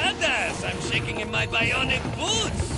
badass! I'm shaking in my bionic boots!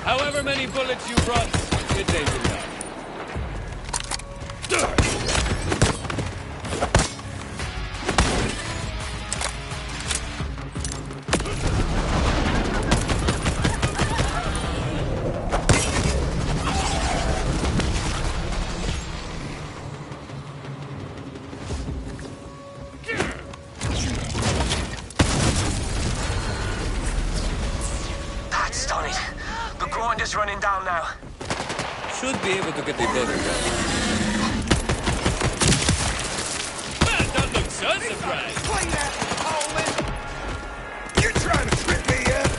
However many bullets you brought, it ain't enough. Running down now. Should be able to get the building down. Man, don't look so surprised. Play that, Coleman! You're trying to trip me up?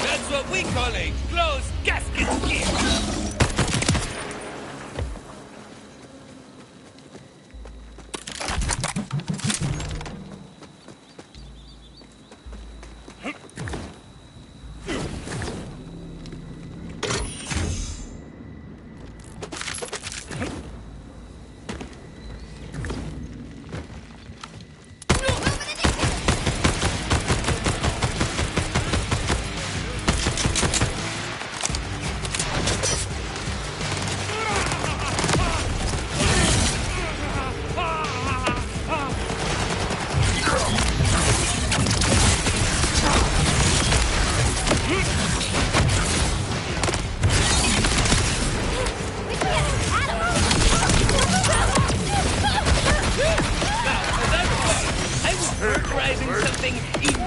That's what we call a closed gasket kill. Something even.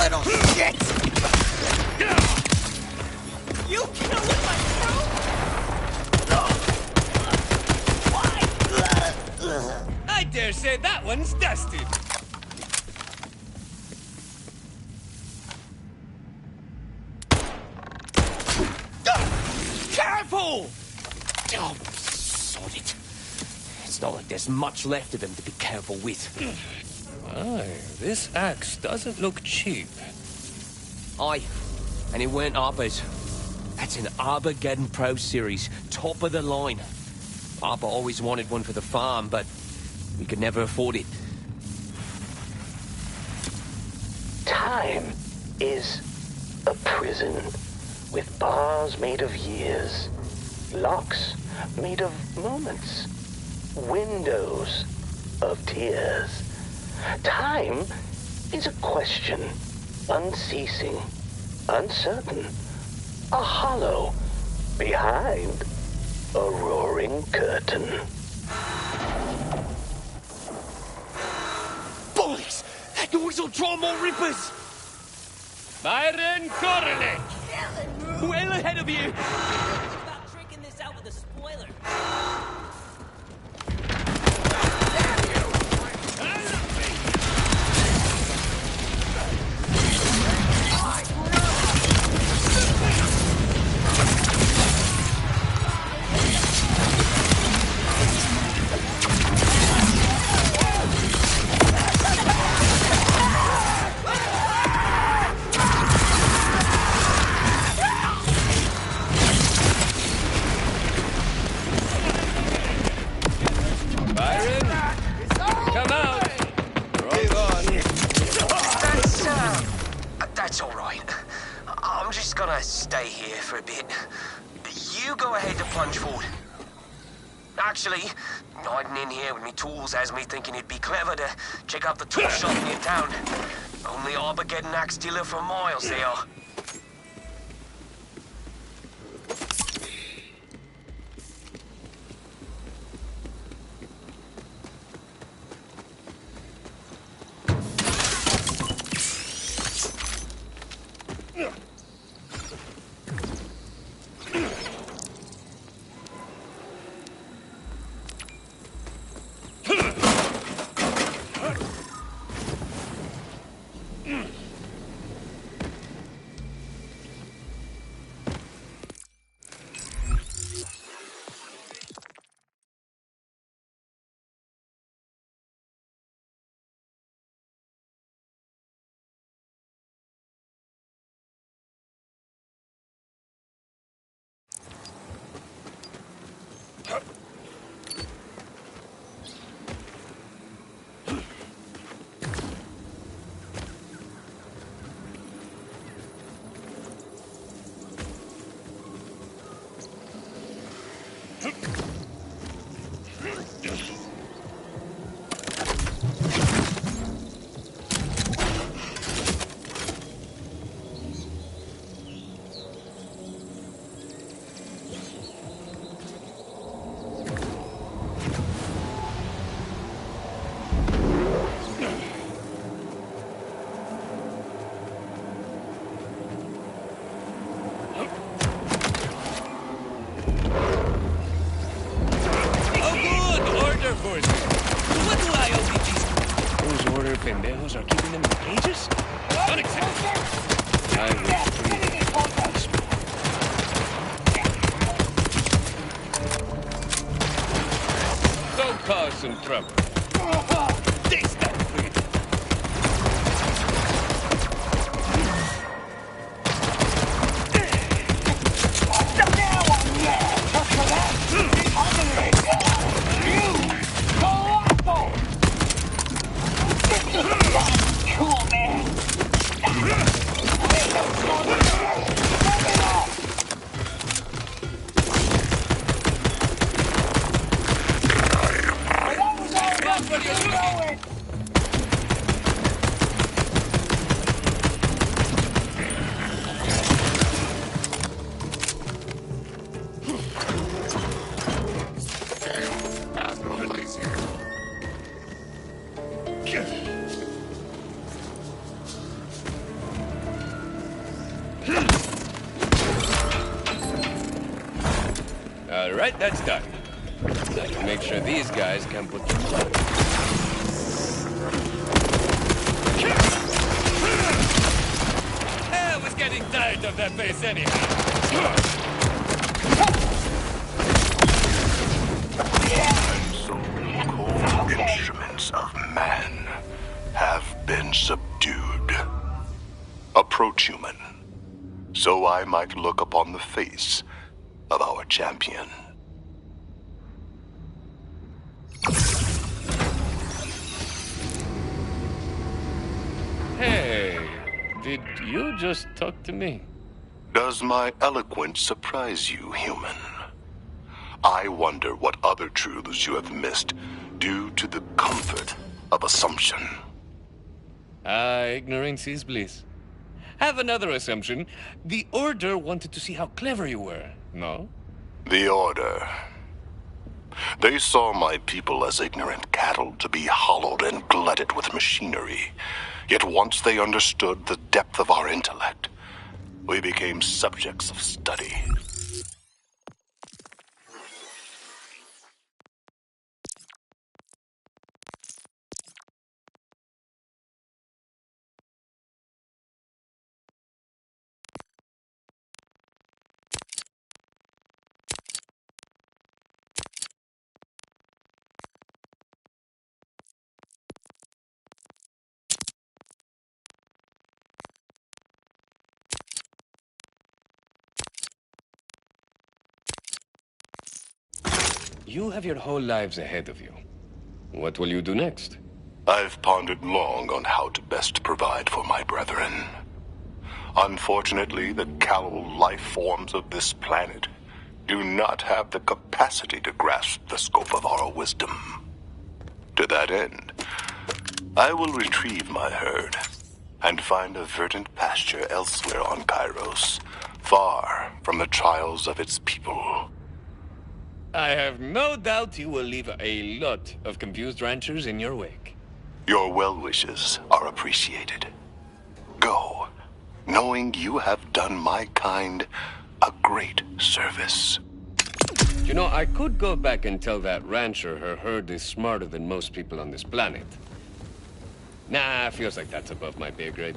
little shit! You killed my crew? Why? I dare say that one's dusted. Careful! Oh, sod it. It's not like there's much left of him to be careful with. Aye, this axe doesn't look cheap. Aye, and it weren't Arbor's. That's an Armageddon Pro Series, top of the line. Papa always wanted one for the farm, but we could never afford it. Time is a prison with bars made of years, locks made of moments, windows of tears. Time is a question, unceasing, uncertain, a hollow behind a roaring curtain. Bollocks! That noise will draw more rippers! Byron Corley! Well ahead of you! About drinking this out with a spoiler. That's all right. I'm just gonna stay here for a bit. You go ahead to plunge forward. Actually, hiding in here with me tools has me thinking it'd be clever to check out the tool shop near town. Only Armageddon axe dealer for miles they are. Pendejos are keeping them in cages? Unacceptable. I was free. Don't cause some trouble. Taste that freedom. Cool, man. All right, that's done. Now you make sure these guys can put the... I was getting tired of that base anyhow. So-called instruments of man have been subdued. Approach, human, so I might look upon the face of our champion. Hey, did you just talk to me? Does my eloquence surprise you, human? I wonder what other truths you have missed due to the comfort of assumption. Ignorance is bliss. Have another assumption. The Order wanted to see how clever you were, no? The Order. They saw my people as ignorant cattle to be hollowed and glutted with machinery. Yet once they understood the depth of our intellect, we became subjects of study. You have your whole lives ahead of you. What will you do next? I've pondered long on how to best provide for my brethren. Unfortunately, the callow life forms of this planet do not have the capacity to grasp the scope of our wisdom. To that end, I will retrieve my herd and find a verdant pasture elsewhere on Kairos, far from the trials of its people. I have no doubt you will leave a lot of confused ranchers in your wake. Your well wishes are appreciated. Go, knowing you have done my kind a great service. You know, I could go back and tell that rancher her herd is smarter than most people on this planet. Nah, feels like that's above my pay grade.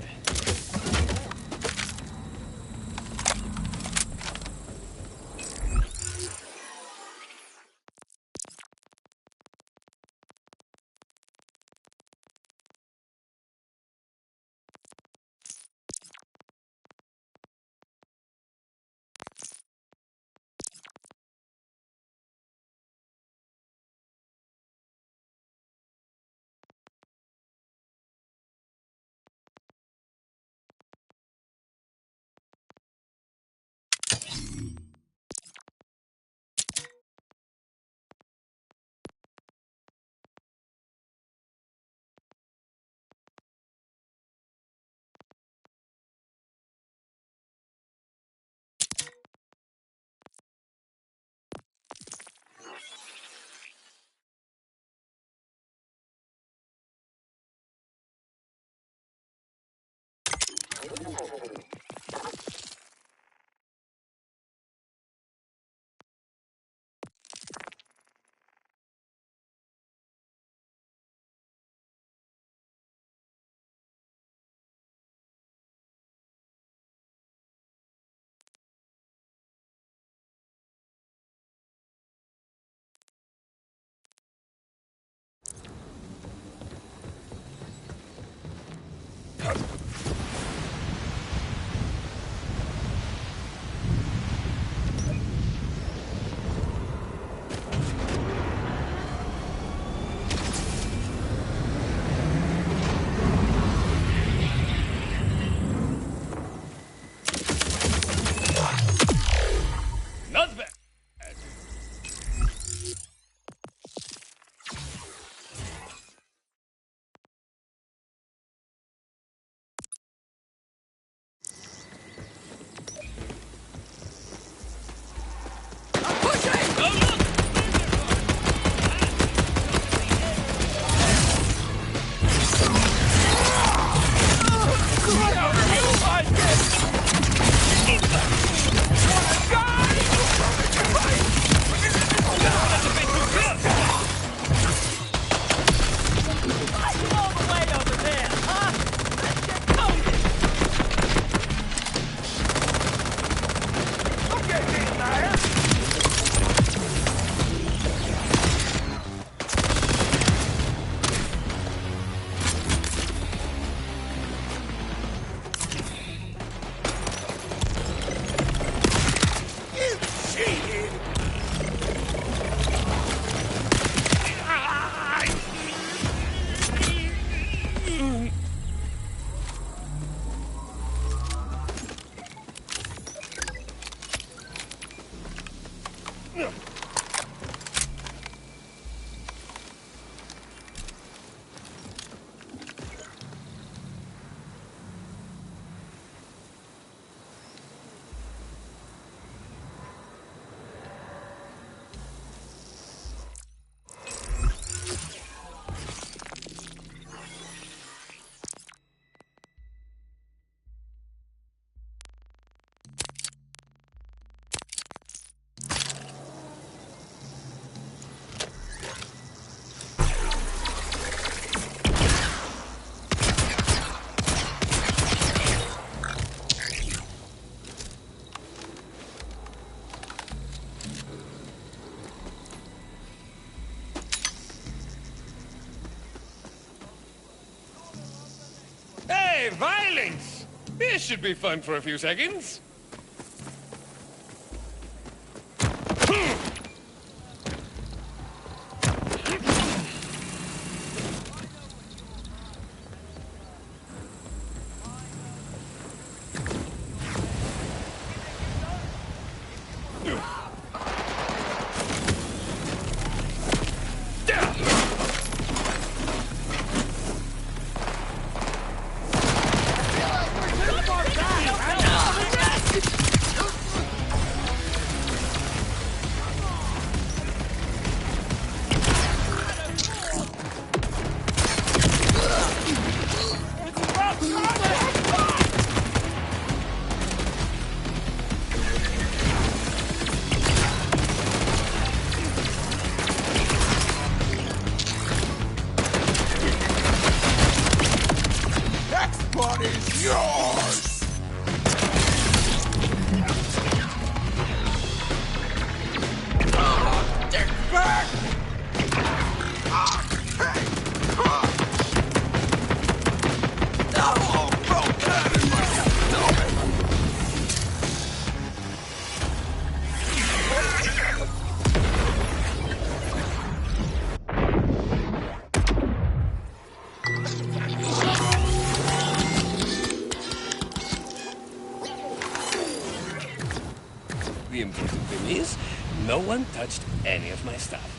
Hey, violence! This should be fun for a few seconds. What is yours? Take back! The important thing is, no one touched any of my stuff.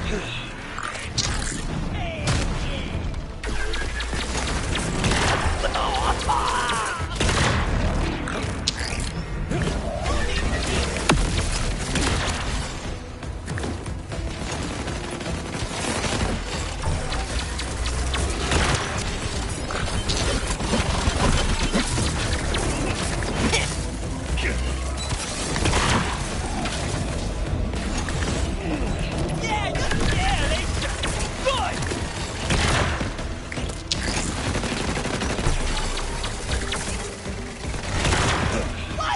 Why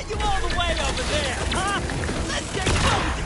you all the way over there, huh? Let's get cozy!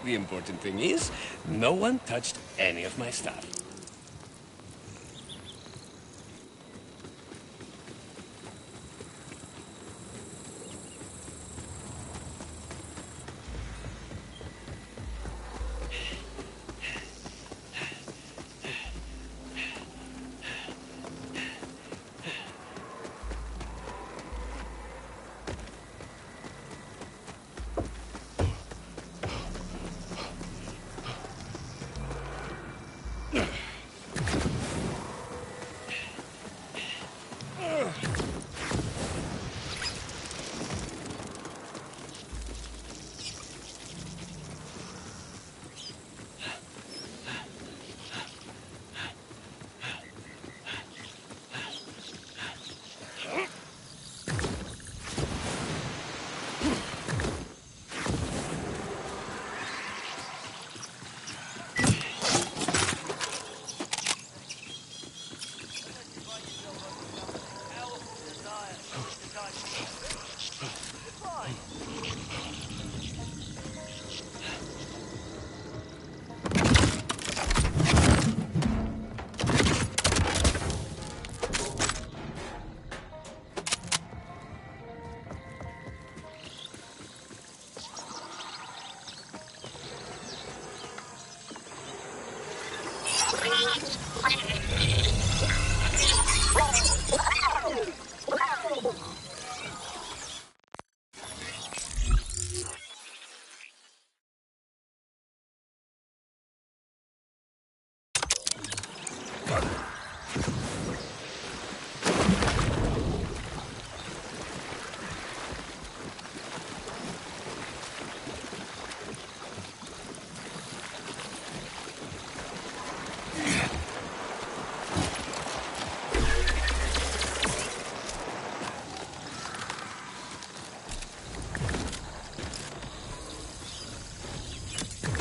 The important thing is, no one touched any of my stuff.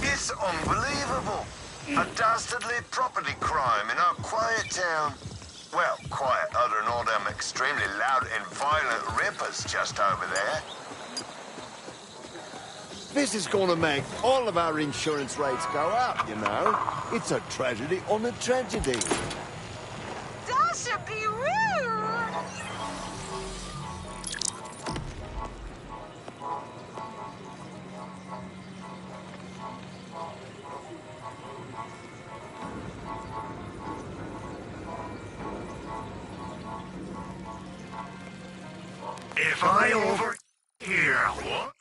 It's unbelievable. A dastardly property crime in our quiet town. Well, quiet other than all them extremely loud and violent rippers just over there. This is gonna make all of our insurance rates go up, you know? It's a tragedy on a tragedy. That should be rude! If I over here, what?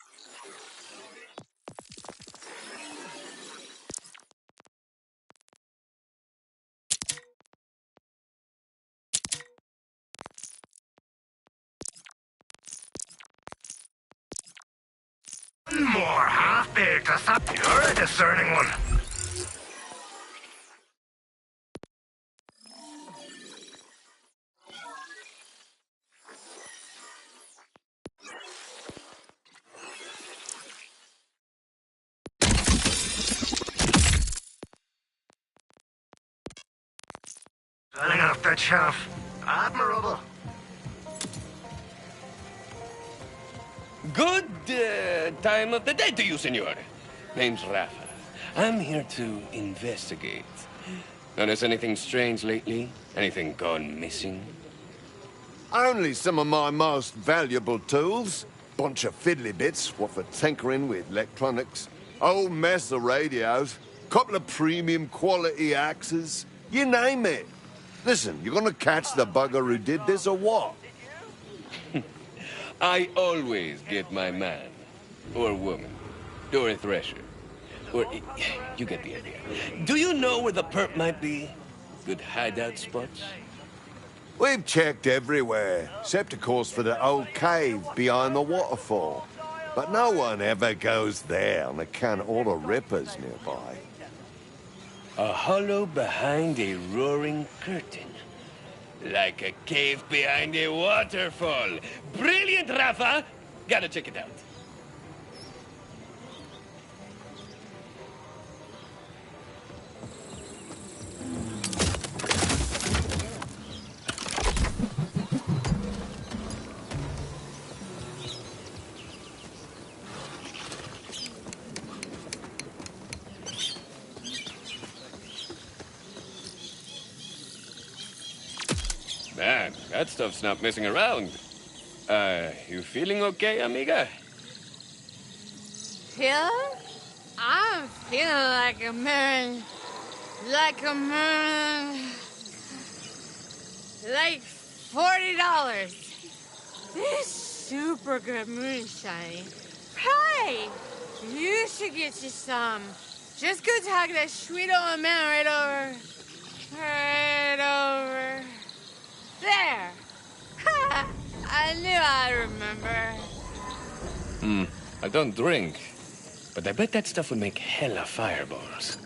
More half-baked. You're a discerning one. Running off that shelf. Admirable. Good time of the day to you, senor. Name's Rafa. I'm here to investigate. Notice anything strange lately? Anything gone missing? Only some of my most valuable tools. Bunch of fiddly bits, what for tinkering with electronics. Old mess of radios. Couple of premium quality axes. You name it. Listen, you gonna catch the bugger who did this or what? I always get my man. Or woman. Or a thresher. Or... you get the idea. Do you know where the perp might be? Good hideout spots? We've checked everywhere, except of course for the old cave behind the waterfall. But no one ever goes there on account of all the rippers nearby. A hollow behind a roaring curtain. Like a cave behind a waterfall. Brilliant, Rafa! Gotta check it out. Man, that stuff's not messing around. You feeling okay, amiga? Feeling? I'm feeling like a man. Like a man. Like $40. This super good moonshine. Hey! You should get you some. Just go talk to that sweet old man right over. Right over. There. I knew I'd remember. I don't drink. But I bet that stuff would make hella fireballs.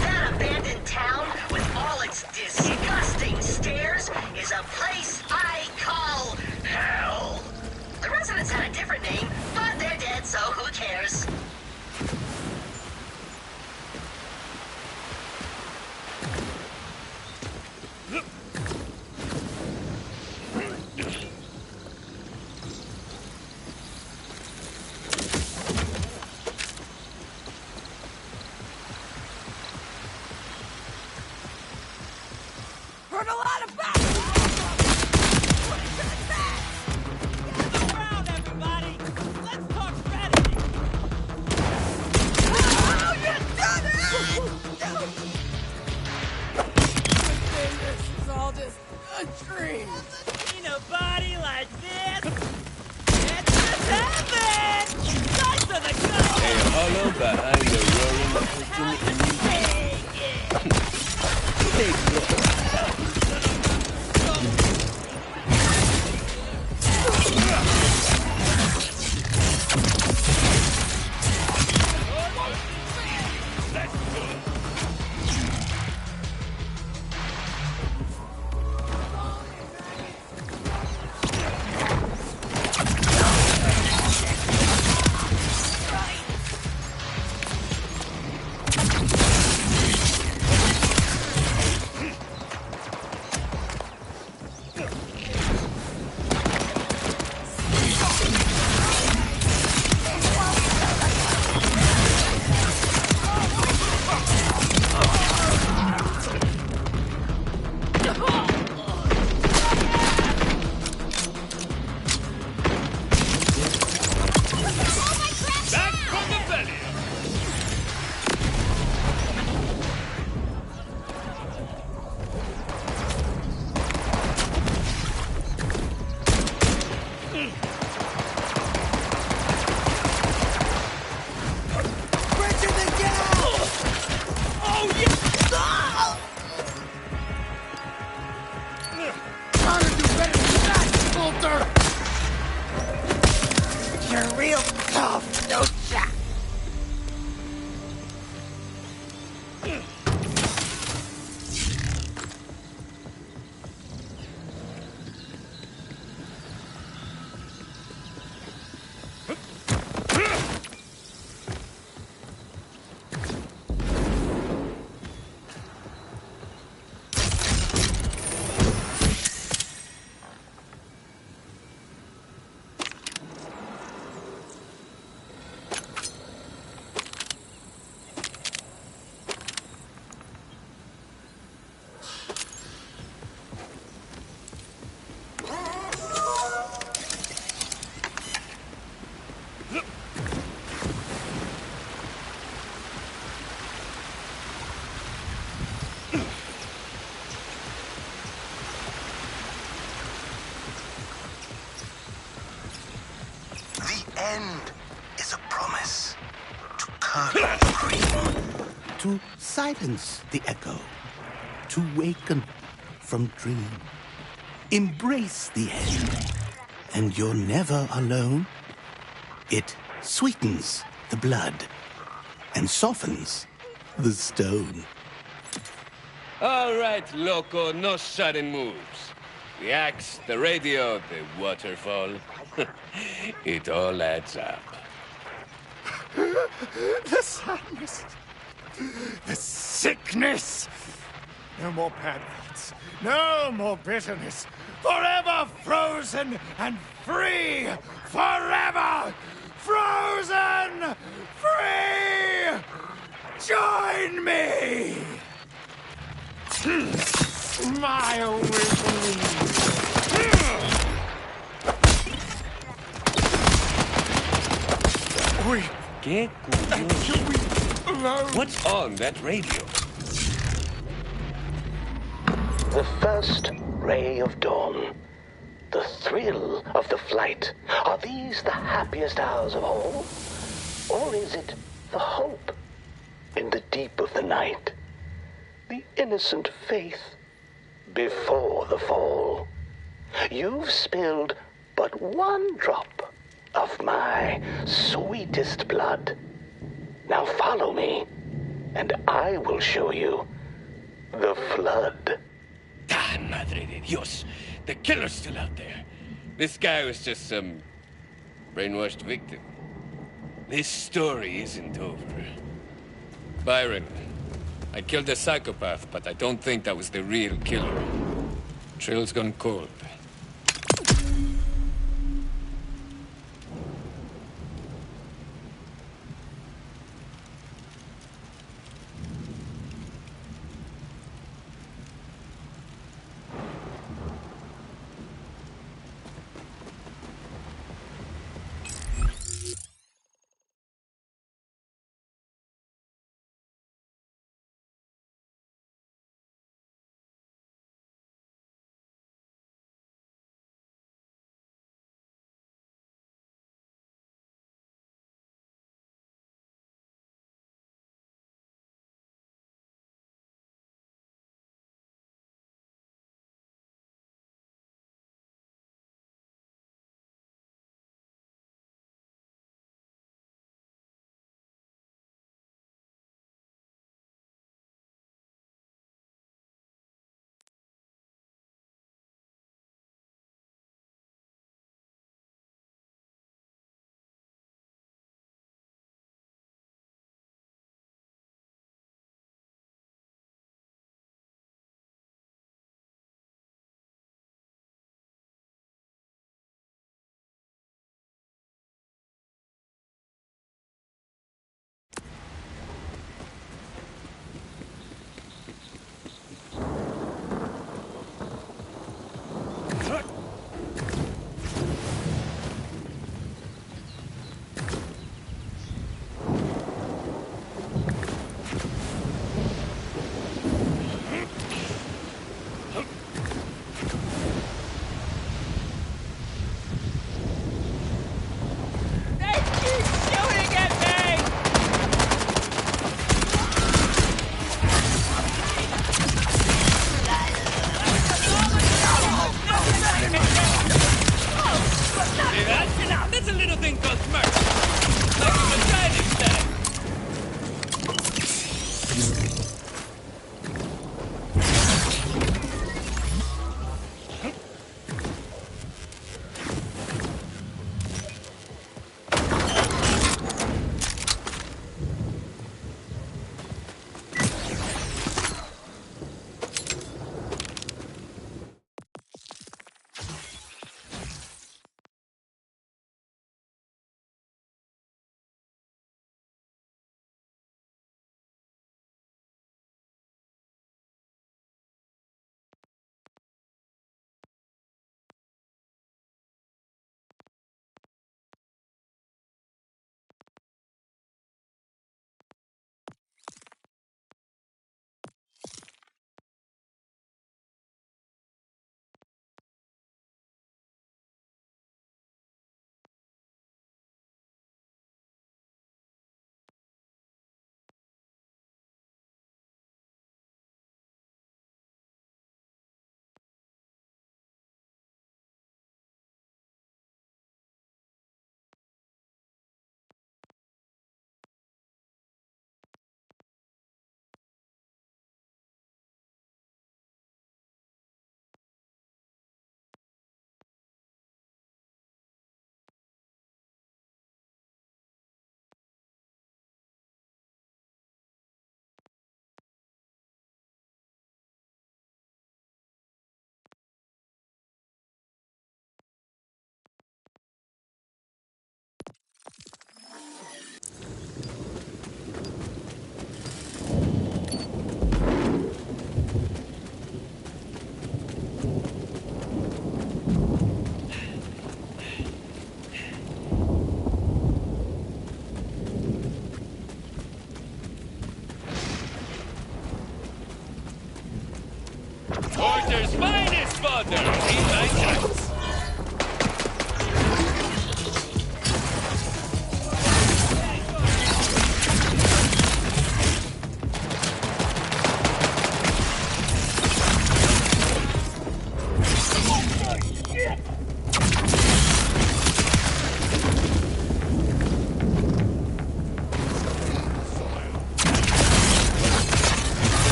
That abandoned town with all its disgusting stairs is a place I call hell. The residents had a different name, but they're dead, so who cares? Heard a lot of back! Put it to the test! Gather around, everybody! Let's talk strategy! Oh, you done it! Good thing this is all just a dream. Seen a body like this? It just happened! Guys are the go! A hollow behind the roaring curtain. Take look. You're real tough, don't ya? End is a promise to curb grief. To silence the echo, to waken from dream. Embrace the end, and you're never alone. It sweetens the blood and softens the stone. All right, Loco, no sudden moves. The axe, the radio, the waterfall. It all adds up. The sadness. The sickness. No more bad thoughts. No more bitterness. Forever frozen and free. Forever frozen free. Join me. My only belief. Get What's on that radio? The first ray of dawn. The thrill of the flight. Are these the happiest hours of all? Or is it the hope in the deep of the night? The innocent faith before the fall. You've spilled but one drop of my sweetest blood. Now follow me, and I will show you the flood. Ah, madre de Dios. The killer's still out there. This guy was just some brainwashed victim. This story isn't over. Byron, I killed a psychopath, but I don't think that was the real killer. Trail's gone cold.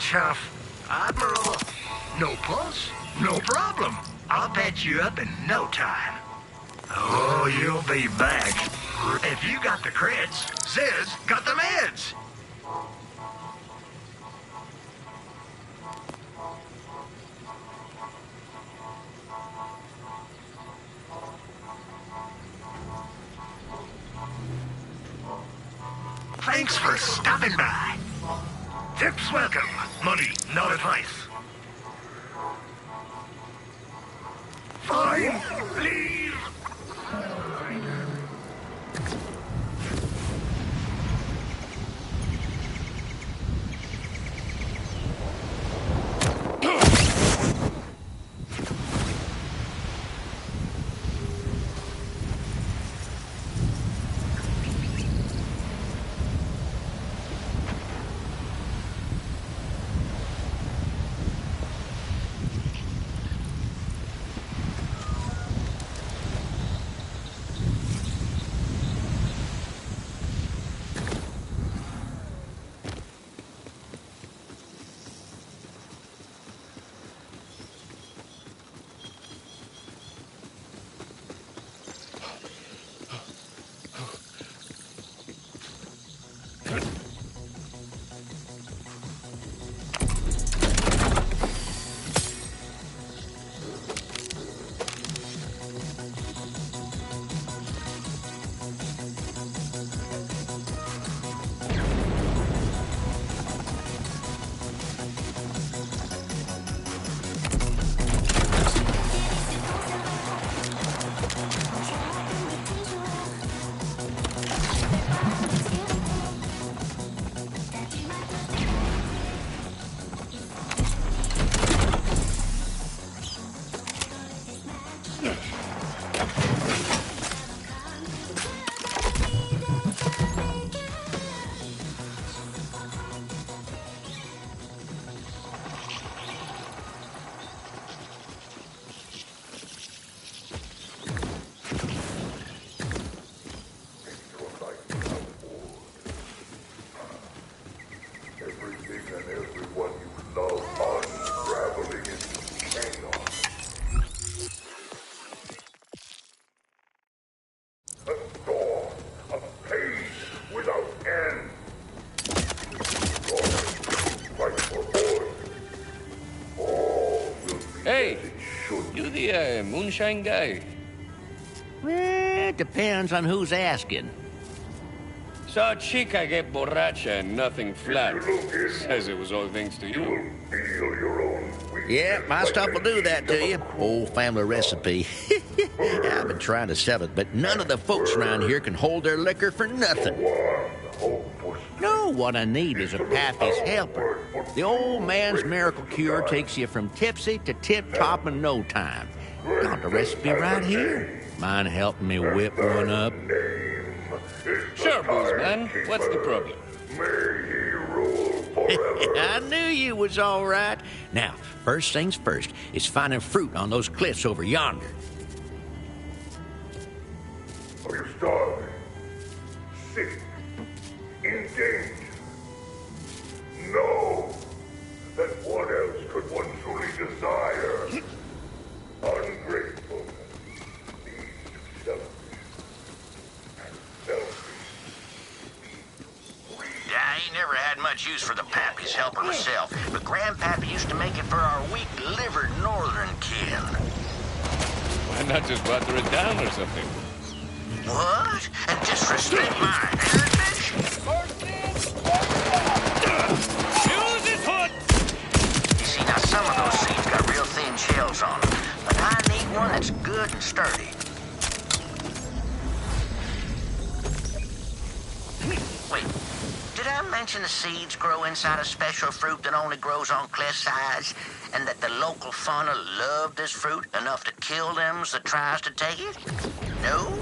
Chuff. Admiral. No pulse? No problem. I'll patch you up in no time. Oh, you'll be back. If you got the creds, Ziz got the meds. Thanks for stopping by. Tips welcome. Money, not advice. Fine, leave. Hey, you the moonshine guy? It depends on who's asking. Saw a chica get borracha and nothing flat. Says it was all thanks to you. Yeah, my stuff will do that to you. Old family recipe. I've been trying to sell it, but none of the folks around here can hold their liquor for nothing. No, what I need is a Pappy's helper. The old man's miracle cure takes you from tipsy to tip-top in no time. Got the recipe right here. Mind helping me whip one up? Sure, Boozman. What's the problem? I knew you was all right. Now, first things first is finding fruit on those cliffs over yonder. Are you starving? Sick? In danger? No. Then what else could one truly desire? Ungrateful. Needs to selfish. I ain't never had much use for the Pappy's helper myself, but Grandpappy used to make it for our weak-livered northern kin. Why not just water it down or something? What? And disrespect my heritage? Use his hood! You see, now some of those seeds got real thin shells on them, but I need one that's good and sturdy. Wait, did I mention the seeds grow inside a special fruit that only grows on cliff sides, and that the local fauna love this fruit enough to kill them that tries to take it? No?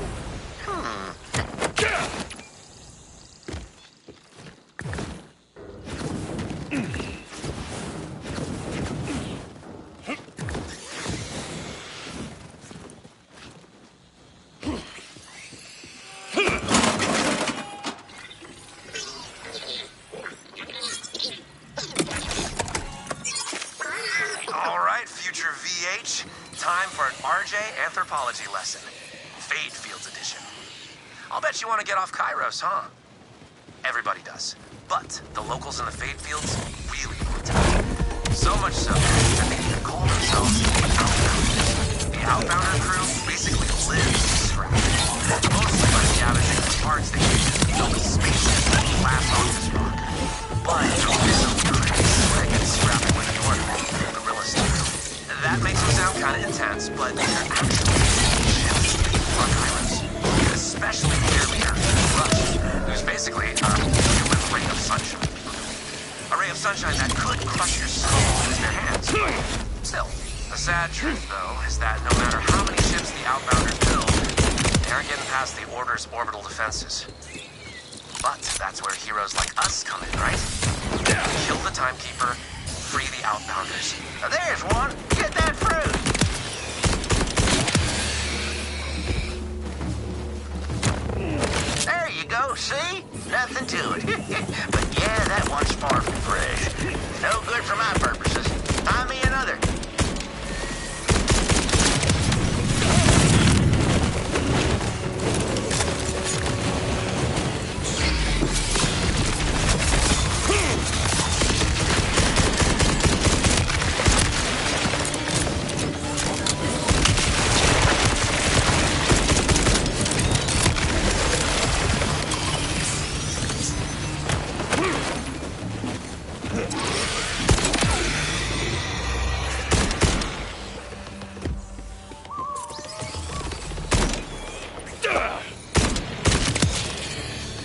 much. Time for an RJ anthropology lesson. Fade Fields edition. I'll bet you want to get off Kairos, huh? Everybody does. But the locals in the Fade Fields really want to. So much so that they even call themselves Outbounders. The Outbounder crew basically lives scrap. Mostly by scavenging the parts they use to build a spaceship that will last on this rock. But sometimes they get scrapping with the order, guerrilla style. That makes them sound kind of intense, but they're actually ships on Kairos. Especially their leader, Rush, who's basically a human ray of sunshine. A ray of sunshine that could crush your skull in their hands. Still, the sad truth, though, is that no matter how many ships the Outbounders build, they aren't getting past the Order's orbital defenses. But that's where heroes like us come in, right? Kill the Timekeeper, free the Outbounders. Now there's one. Get that fruit. There you go, see? Nothing to it. But yeah, that one's far from fresh. No good for my purposes. Find me another.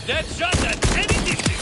That shot at any distance!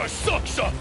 Your socks up!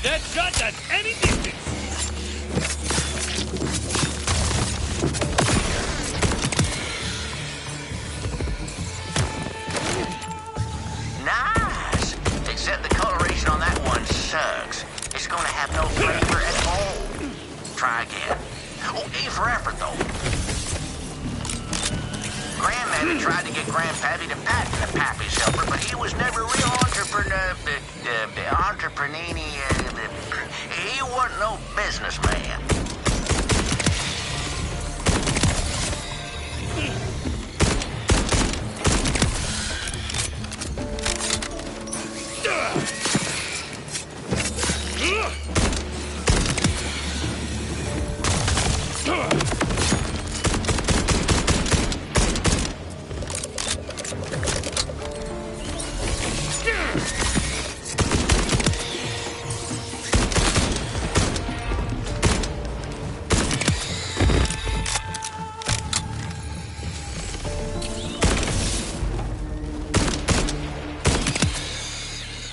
That shot at any distance! Nice! Except the coloration on that one sucks. It's gonna have no flavor at all. Try again. Oh, A for effort, though. Grandmammy tried to get Grandpappy to patent the Pappy's helper, but he was never a real he wasn't no businessman.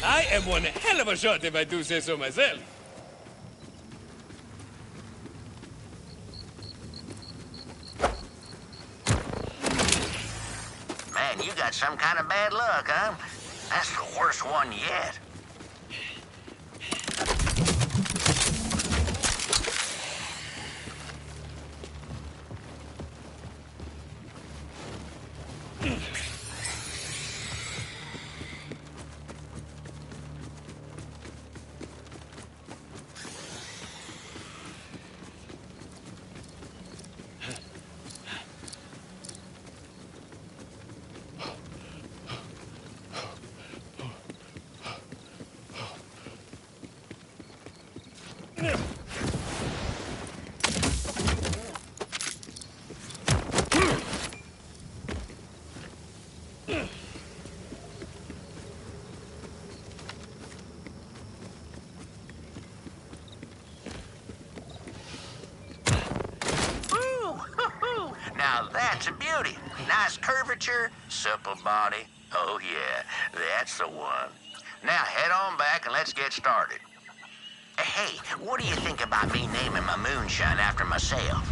I am one hell of a shot if I do say so myself. Man, you got some kind of bad luck, huh? That's the worst one yet. That's a beauty. Nice curvature, supple body. Oh, yeah, that's the one. Now head on back and let's get started. Hey, what do you think about me naming my moonshine after myself?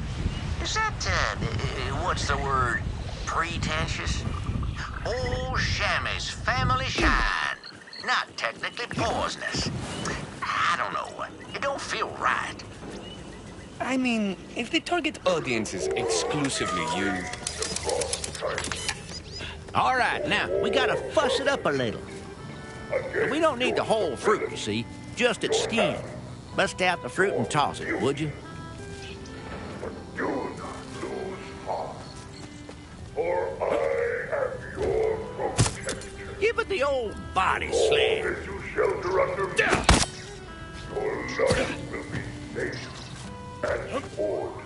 Is that, what's the word? Pretentious? Old Shammy's Family Shine. Not technically poisonous. I don't know. It don't feel right. I mean, if the target audience is exclusively you... All right, now, we gotta fuss it up a little. We don't need the whole fruit, you see, just its skin. Bust out the fruit and toss it, would you? Do not lose heart, for I am your protector. Give it the old body slam. As you shelter under me, your life will be safe and orderly.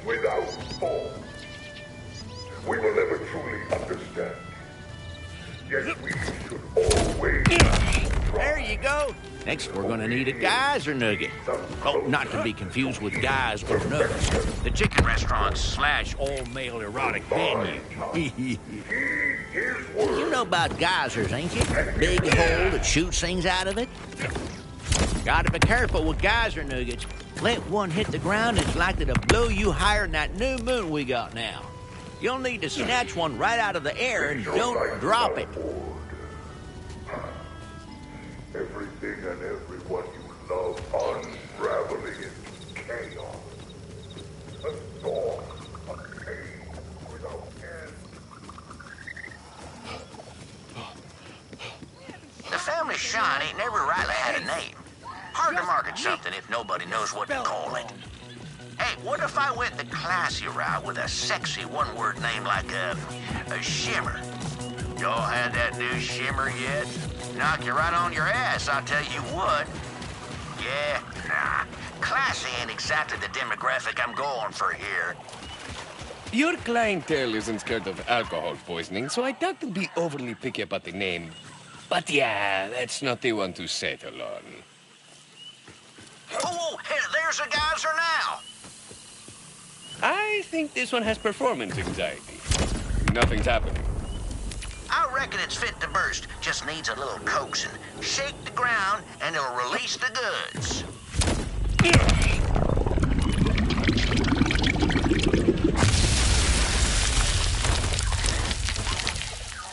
Without fault. We will never truly understand. Yet we should always try. There you go. Next, we're gonna need a geyser nugget. Oh, not to be confused with guys or nuggets. The chicken restaurant / all-male erotic venue. You know about geysers, ain't you? Big hole that shoots things out of it. Gotta be careful with geyser nuggets. Let one hit the ground, it's likely to blow you higher than that new moon we got now. You'll need to snatch one right out of the air and don't drop it. Everything and everyone you love unraveling into chaos. A dawn, a pain without end. The Family Shine ain't never rightly had a name. Hard to market something if nobody knows what to call it. Hey, what if I went the classy route with a sexy one-word name like a Shimmer? Y'all had that new Shimmer yet? Knock you right on your ass, I'll tell you what. Yeah, nah. Classy ain't exactly the demographic I'm going for here. Your clientele isn't scared of alcohol poisoning, so I doubt they'll be overly picky about the name. But yeah, that's not the one to settle on. Oh, hey, there's a geyser now. I think this one has performance anxiety. Nothing's happening. I reckon it's fit to burst. Just needs a little coaxing. Shake the ground, and it'll release the goods.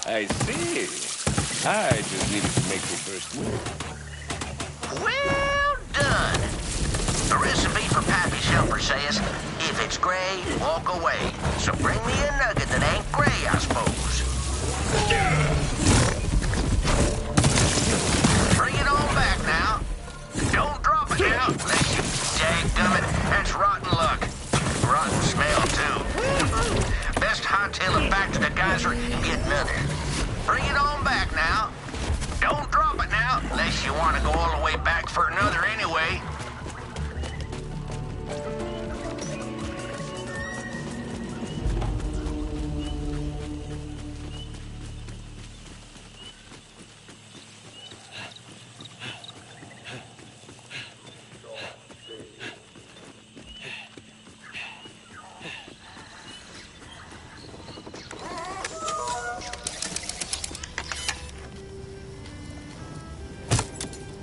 I see. I just needed to make the burst move. Well done. The recipe for Pappy's Helper says, if it's gray, walk away. So bring me a nugget that ain't gray, I suppose. Bring it on back now. Don't drop it now, unless you dadgummit. That's rotten luck. Rotten smell, too. Best hightail it back to the geyser and get another. Bring it on back now. Don't drop it now, unless you want to go all the way back for another anyway.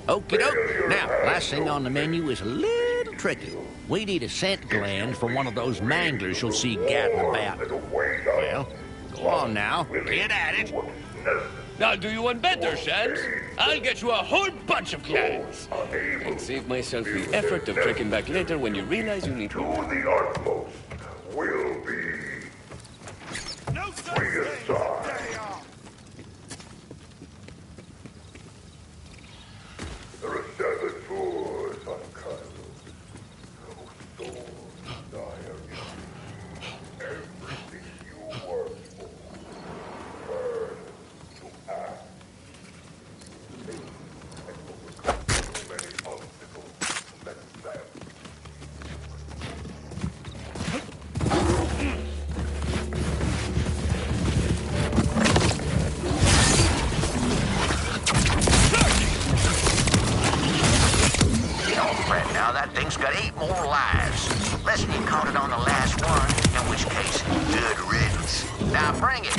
Okie doke. Now, last thing on the menu is a little tricky. We need a scent gland from one of those manglers you'll see gadding about. Well, go on now. Get at it. Now, do you want better, Shams? I'll get you a whole bunch of clans. And save myself the effort of trekking back later when you realize you need to. To the utmost will be reassigned. There are 7 tours on Kylo. No soul desire everything you work for. Burn to act. Too many obstacles. Let them. Now that thing's got 8 more lives. Unless you caught it on the last one, in which case, good riddance. Now bring it.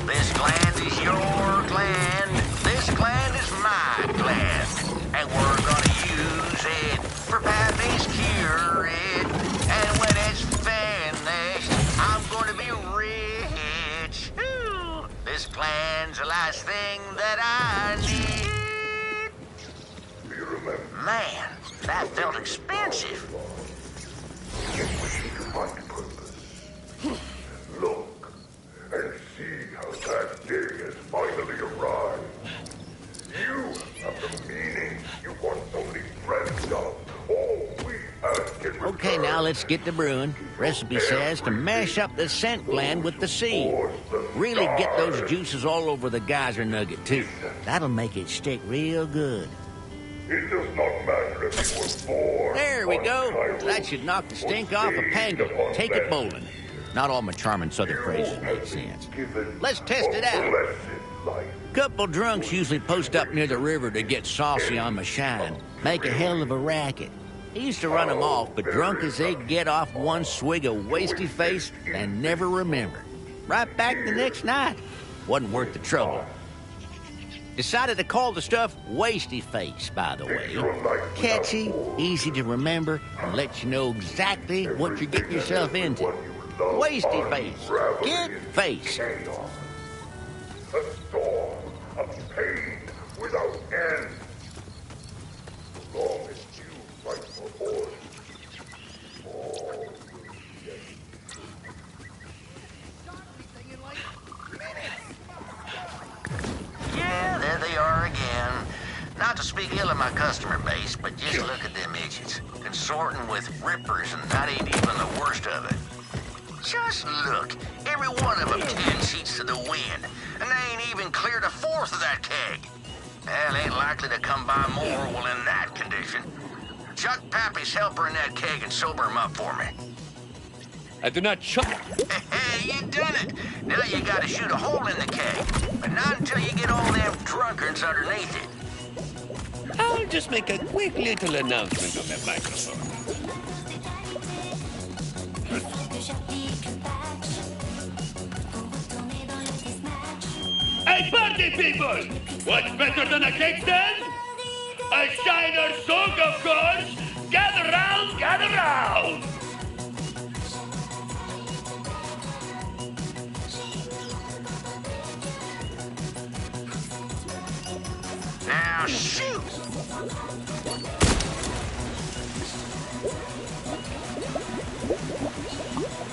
This gland is your gland. This gland is my gland. And we're gonna use it for Pappy's cure it. And when it's finished, I'm gonna be rich. Ooh. This gland's the last thing that I need. Man, that felt expensive. Look and see how that day has finally arrived. You have the meaning you want only friends of. All we ask in Okay, now let's get to brewing. Recipe says to mash up the scent gland with the seed. Really get those juices all over the geyser nugget, too. That'll make it stick real good. It does not matter if you were born. There we go. That should knock the stink off a pango. Take it bowling. Not all my charming southern phrases make sense. Let's test it out. Couple drunks usually post up near the river to get saucy on my shine. Make a hell of a racket. He used to run them off, but drunk as they get off one swig of wasty face and never remember. Right back the next night. Wasn't worth the trouble. Decided to call the stuff Wasty Face, by the way. Catchy, easy to remember, and lets you know exactly what you're getting yourself into. Wasty Face. Get face. A storm of pain without end. As long as you fight for order. Yeah, there they are again. Not to speak ill of my customer base, but just look at them idiots. Consorting with rippers, and that ain't even the worst of it. Just look. Every one of them 10 sheets to the wind, and they ain't even cleared a fourth of that keg. Hell, ain't likely to come by more while in that condition. Chuck Pappy's helper in that keg and sober him up for me. I do not chuck. Hey, you done it. Now you gotta shoot a hole in the keg, but not until you get all them drunkards underneath it. I'll just make a quick little announcement on that microphone. Hey, party people! What's better than a cake stand? A Shiner soak, of course! Gather round, gather round! Now shoot!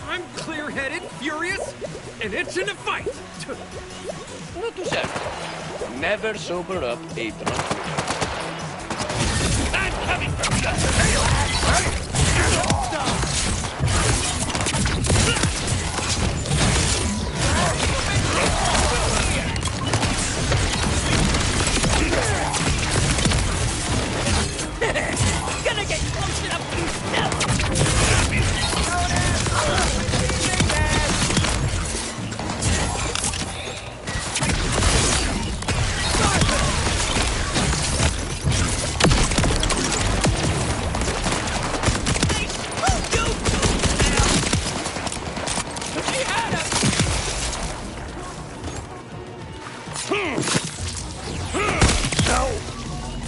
I'm clear-headed, furious, and itching to fight. Not to say. Never sober up a drunk. I'm coming for you! Gonna get close enough to step.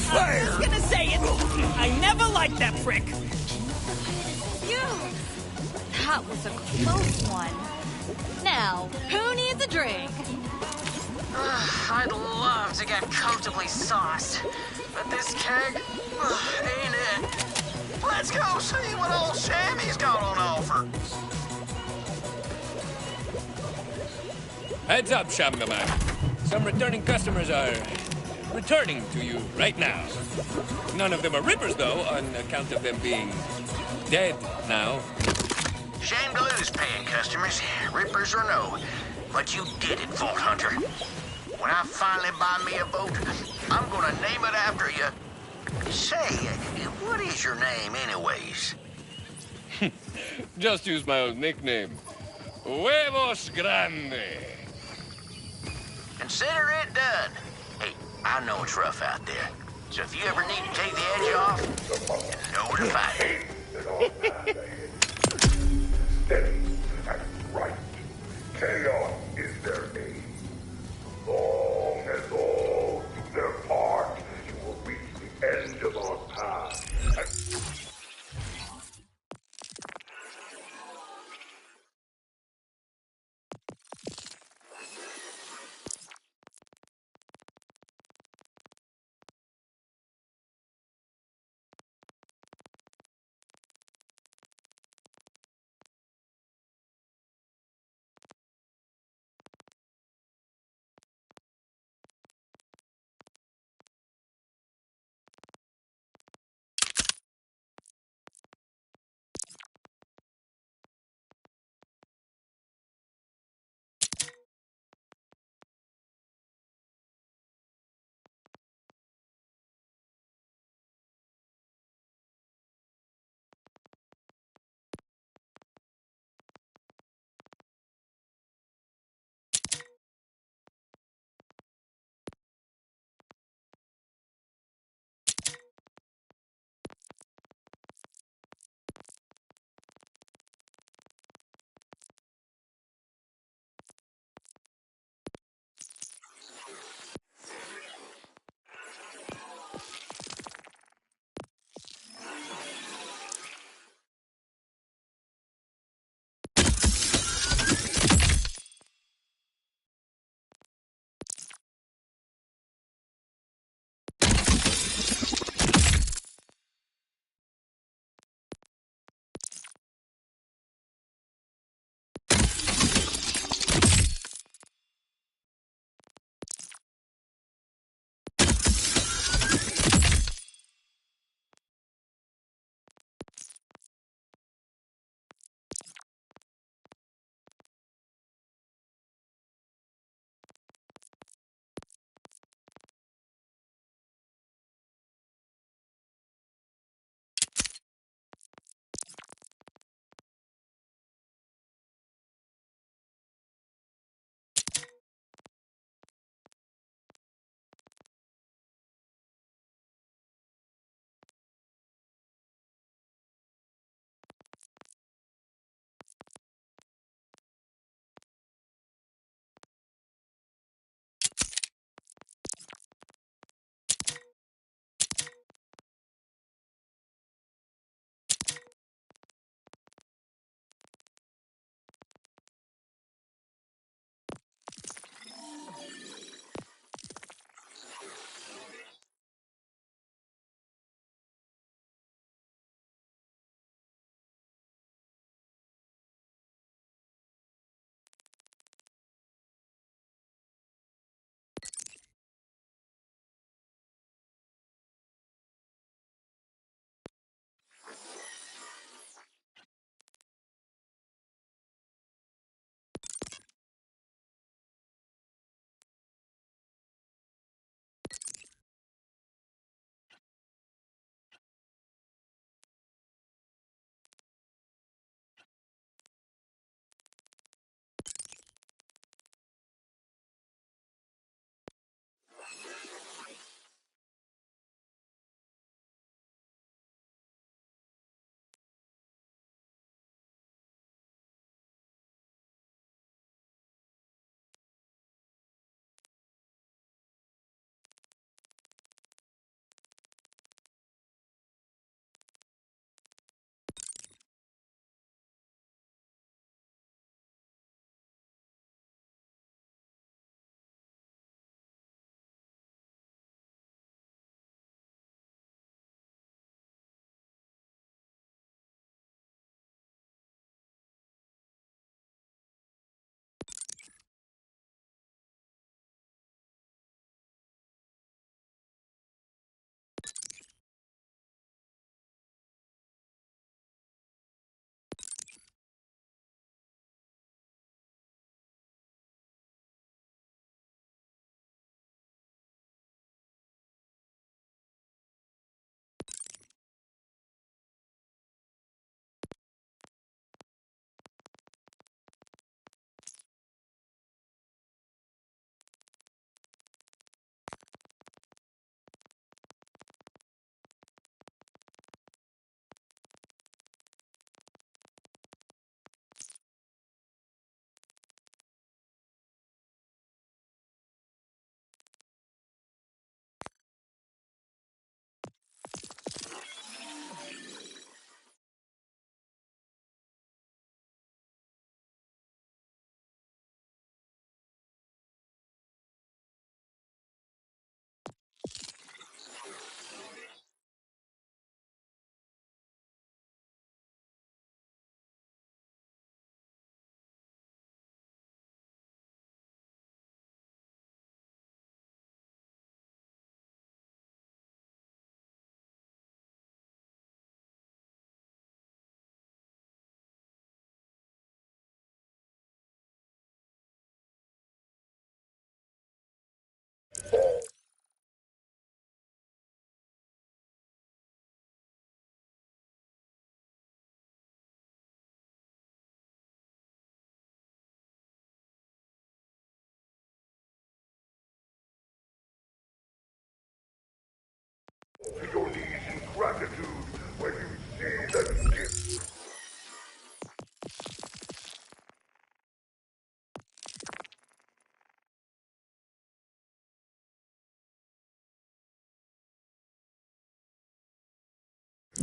I was gonna say it. I never liked that prick. Phew. That was a close one. Now, who needs a drink? I'd love to get comfortably sauced, but this keg ain't it. Let's go see what old Sammy's got on offer. Heads up, Shamgaman. Some returning customers are returning to you right now. None of them are Rippers, though, on account of them being dead now. Shame to lose paying customers, Rippers or no. But you did it, Vault Hunter. When I finally buy me a boat, I'm gonna name it after you. Say, what is your name anyways? Just use my old nickname. Huevos Grande. Consider it done. Hey, I know it's rough out there. So if you ever need to take the edge off, you know where to find me. Steady and right. Chaos is their aim. Long as all do their part, you will reach the end of our path.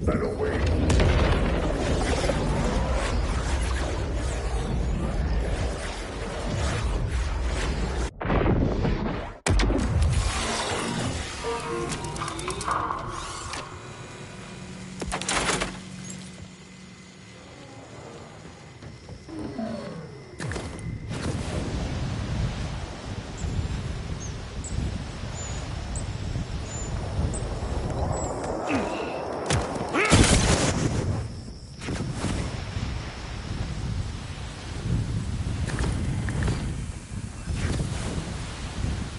that await.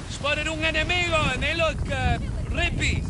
Spotted un enemigo and they look rippy.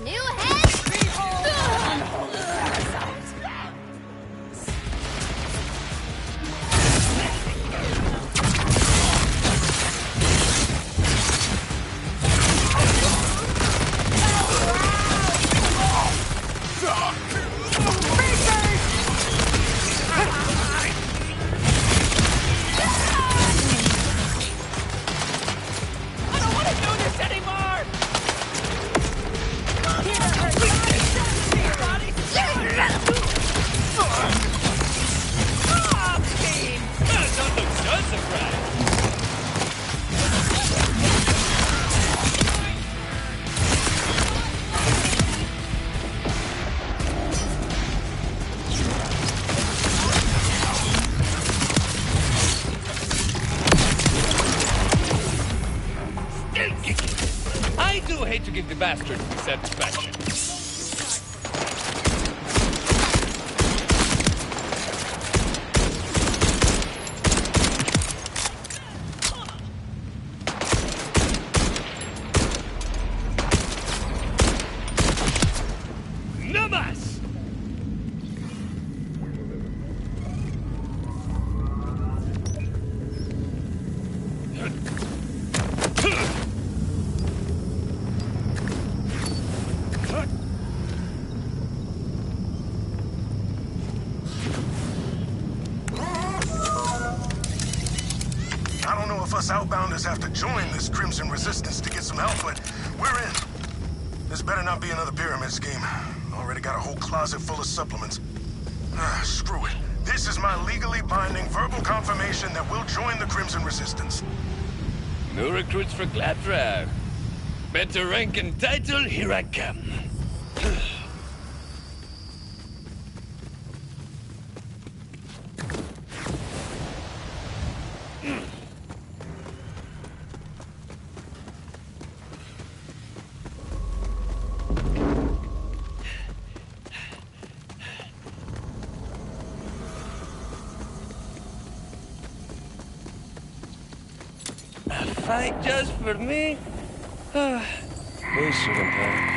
New head? I don't want to do this anymore! I do hate to give the bastard satisfaction. No más! I don't know if us outbounders have to join this Crimson Resistance to get some help, but we're in. This better not be another pyramid scheme. Already got a whole closet full of supplements. Screw it. This is my legally binding verbal confirmation that we'll join the Crimson Resistance. No recruits for Glatrow. Better rank and title, here I come. A fight just for me? They shouldn't have.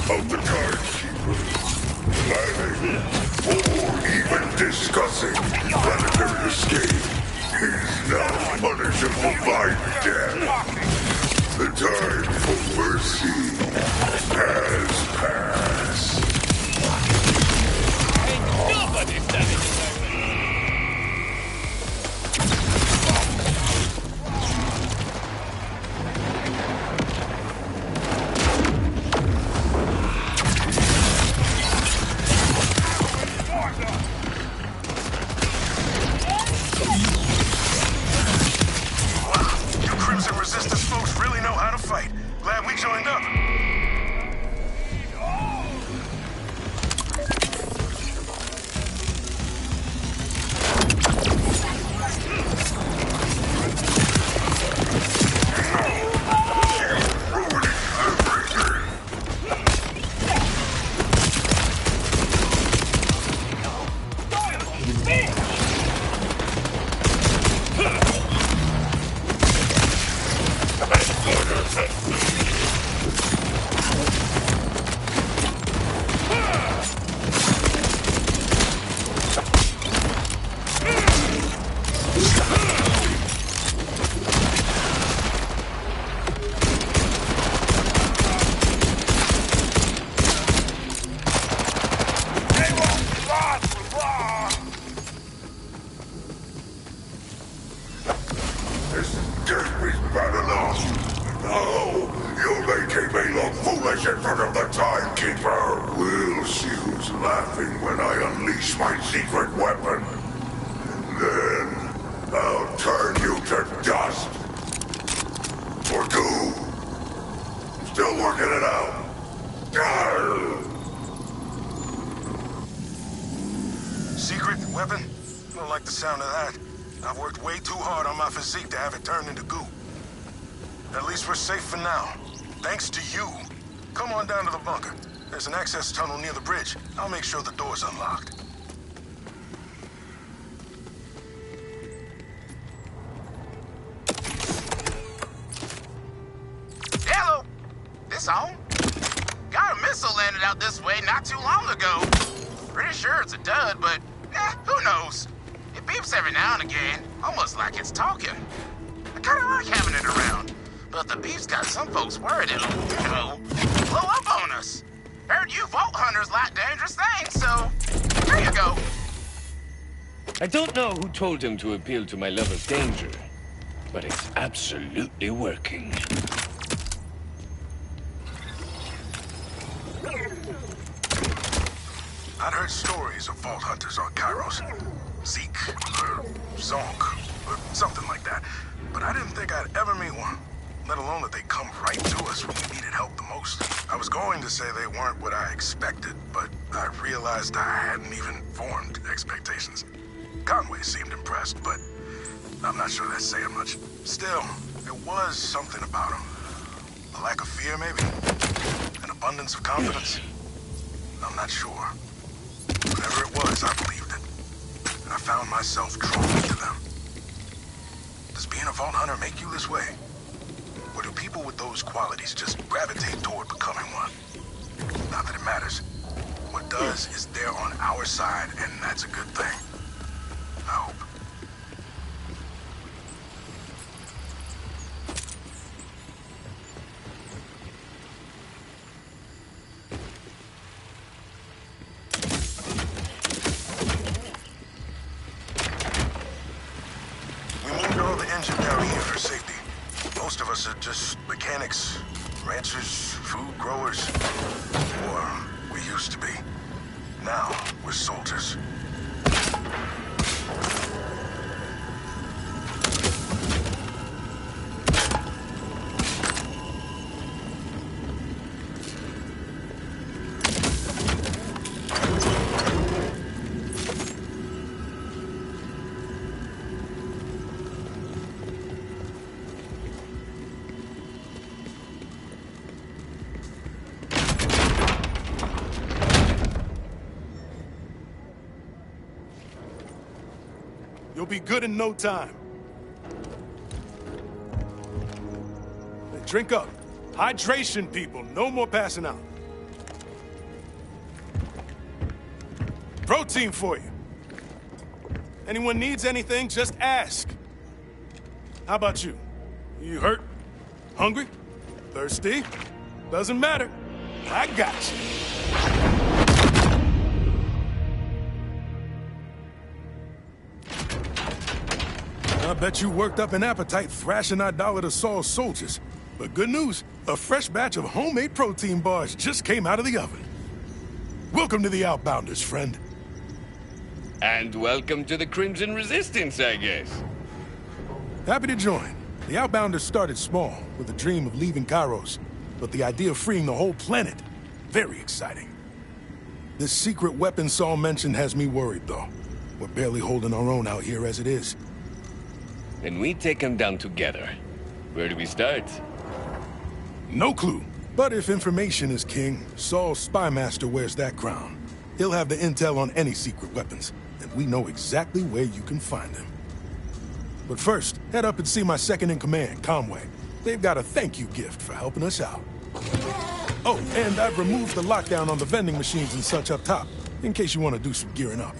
Of the card keepers, planning, or even discussing planetary escape is now punishable by death. The time for mercy has passed. Ain't nobody standing in You Crimson Resistance folks really know how to fight. Glad we joined up. This game is bad enough. Now, you'll make him look foolish in front of the Timekeeper. We'll see who's laughing when I unleash my secret weapon. And then, I'll turn you to dust. For two. Still working it out. Secret weapon? Don't like the sound of that. I've worked way too hard on my physique to have it turned into goo. At least we're safe for now. Thanks to you. Come on down to the bunker. There's an access tunnel near the bridge. I'll make sure the door's unlocked. Hello! This on? Got a missile landed out this way not too long ago. Pretty sure it's a dud, but who knows? It beeps every now and again, almost like it's talking. I kinda like having it around, but the beep's got some folks worried it'll, blow up on us. Heard you Vault Hunters like dangerous things, so here you go. I don't know who told him to appeal to my love of danger, but it's absolutely working. I'd heard stories of Vault Hunters on Kairos. Zeke, or Zonk, or something like that. But I didn't think I'd ever meet one. Let alone that they come right to us when we needed help the most. I was going to say they weren't what I expected, but I realized I hadn't even formed expectations. Conway seemed impressed, but I'm not sure that's saying much. Still, there was something about him. A lack of fear, maybe? An abundance of confidence? I'm not sure. Whatever it was, I believed it. And I found myself drawn to them. Does being a Vault Hunter make you this way? Or do people with those qualities just gravitate toward becoming one? Not that it matters. What does is they're on our side, and that's a good thing. I hope. We moved all the transient down here for safety. Most of us are just mechanics, ranchers, food growers. Or we used to be. Now, we're soldiers. You'll be good in no time. Hey, drink up. Hydration, people. No more passing out. Protein for you. Anyone needs anything, just ask. How about you? You hurt? Hungry? Thirsty? Doesn't matter. I got you. I bet you worked up an appetite thrashing our dollar to Saul's soldiers. But good news, a fresh batch of homemade protein bars just came out of the oven. Welcome to the Outbounders, friend. And welcome to the Crimson Resistance, I guess. Happy to join. The Outbounders started small, with a dream of leaving Kairos. But the idea of freeing the whole planet, very exciting. This secret weapon Saul mentioned has me worried, though. We're barely holding our own out here as it is. Then we take him down together. Where do we start? No clue. But if information is king, Saul's spy master wears that crown. He'll have the intel on any secret weapons, and we know exactly where you can find them. But first, head up and see my second-in-command, Conway. They've got a thank you gift for helping us out. Oh, and I've removed the lockdown on the vending machines and such up top, in case you want to do some gearing up.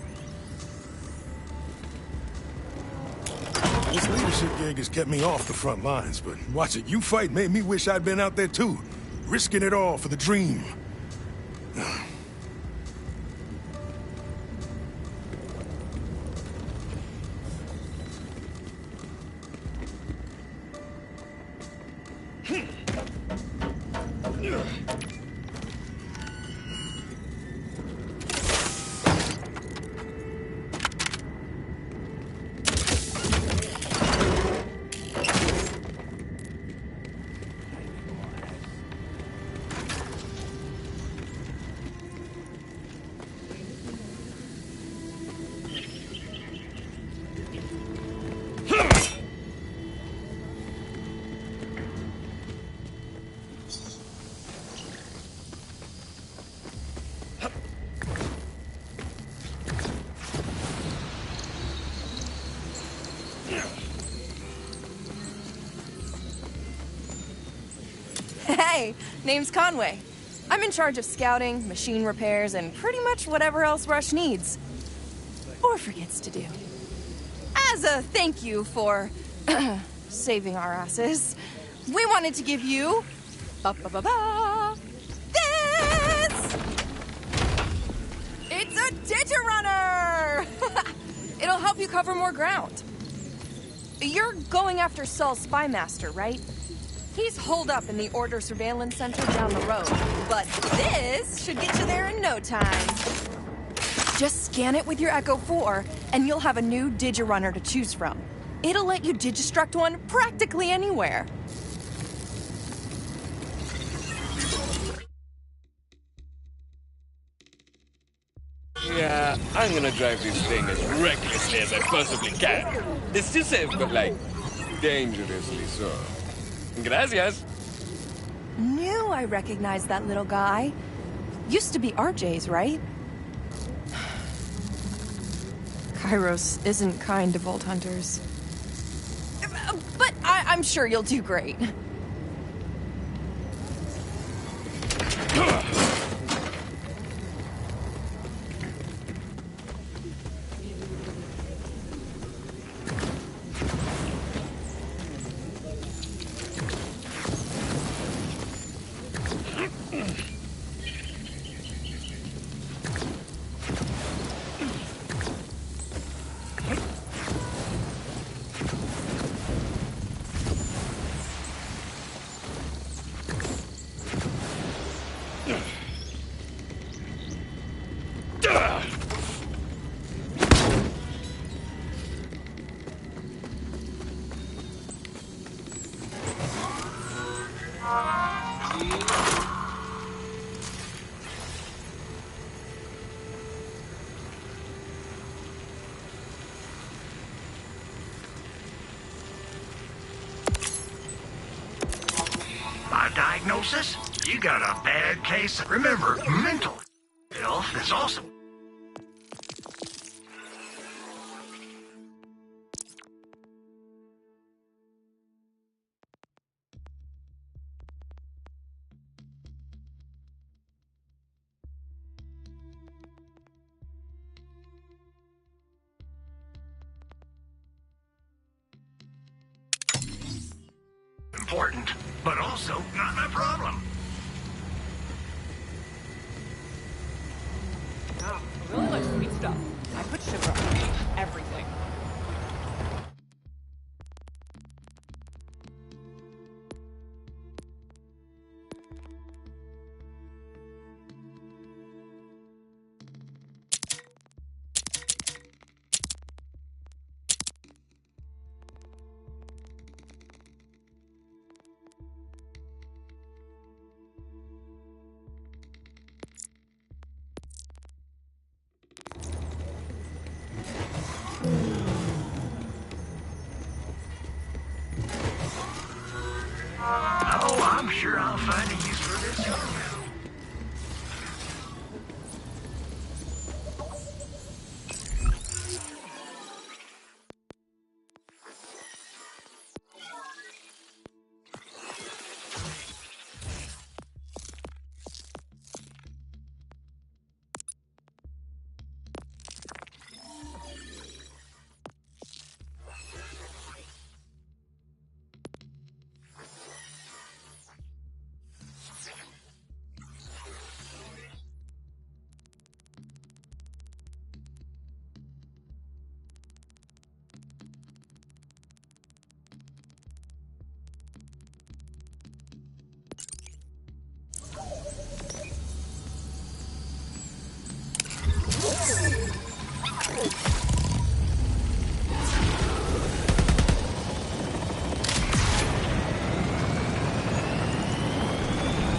This leadership gig has kept me off the front lines, but watching you fight made me wish I'd been out there too, risking it all for the dream. Hey, name's Conway. I'm in charge of scouting, machine repairs, and pretty much whatever else Rush needs. Or forgets to do. As a thank you for saving our asses, we wanted to give you this! It's a Digirunner! It'll help you cover more ground. You're going after Saul's spy master, right? He's holed up in the Order Surveillance Center down the road, but this should get you there in no time. Just scan it with your Echo 4, and you'll have a new Digirunner to choose from. It'll let you Digistruct one practically anywhere. Yeah, I'm gonna drive this thing as recklessly as I possibly can. It's too safe, but like, dangerously so. Gracias. Knew I recognized that little guy. Used to be RJ's, right? Kairos isn't kind to Vault Hunters. But I'm sure you'll do great. diagnosis? You got a bad case. Remember, mental health is also... important, but also not my problem. Ah, I really like sweet stuff. I put sugar on everything. Oh, I'm sure I'll find a use for this one.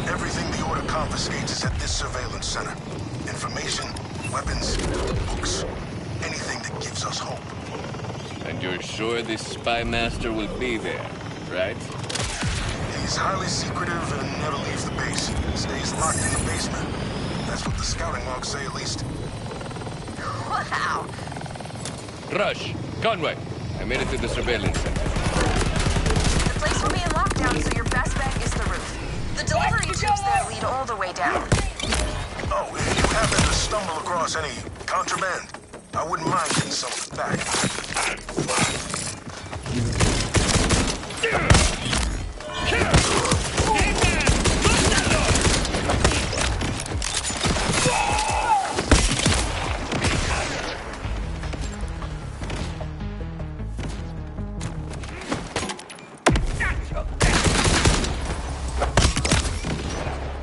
Everything the Order confiscates is at this surveillance center. Information, weapons, books, anything that gives us hope. And you're sure this spy master will be there, right? He's highly secretive and never leaves the base. Stays locked in the basement. That's what the scouting logs say, at least. Wow. Rush! Conway! I made it to the surveillance center. The place will be in lockdown, so your best bet is the roof. The delivery tubes there lead all the way down. Oh, if you happen to stumble across any contraband, I wouldn't mind getting some of it back.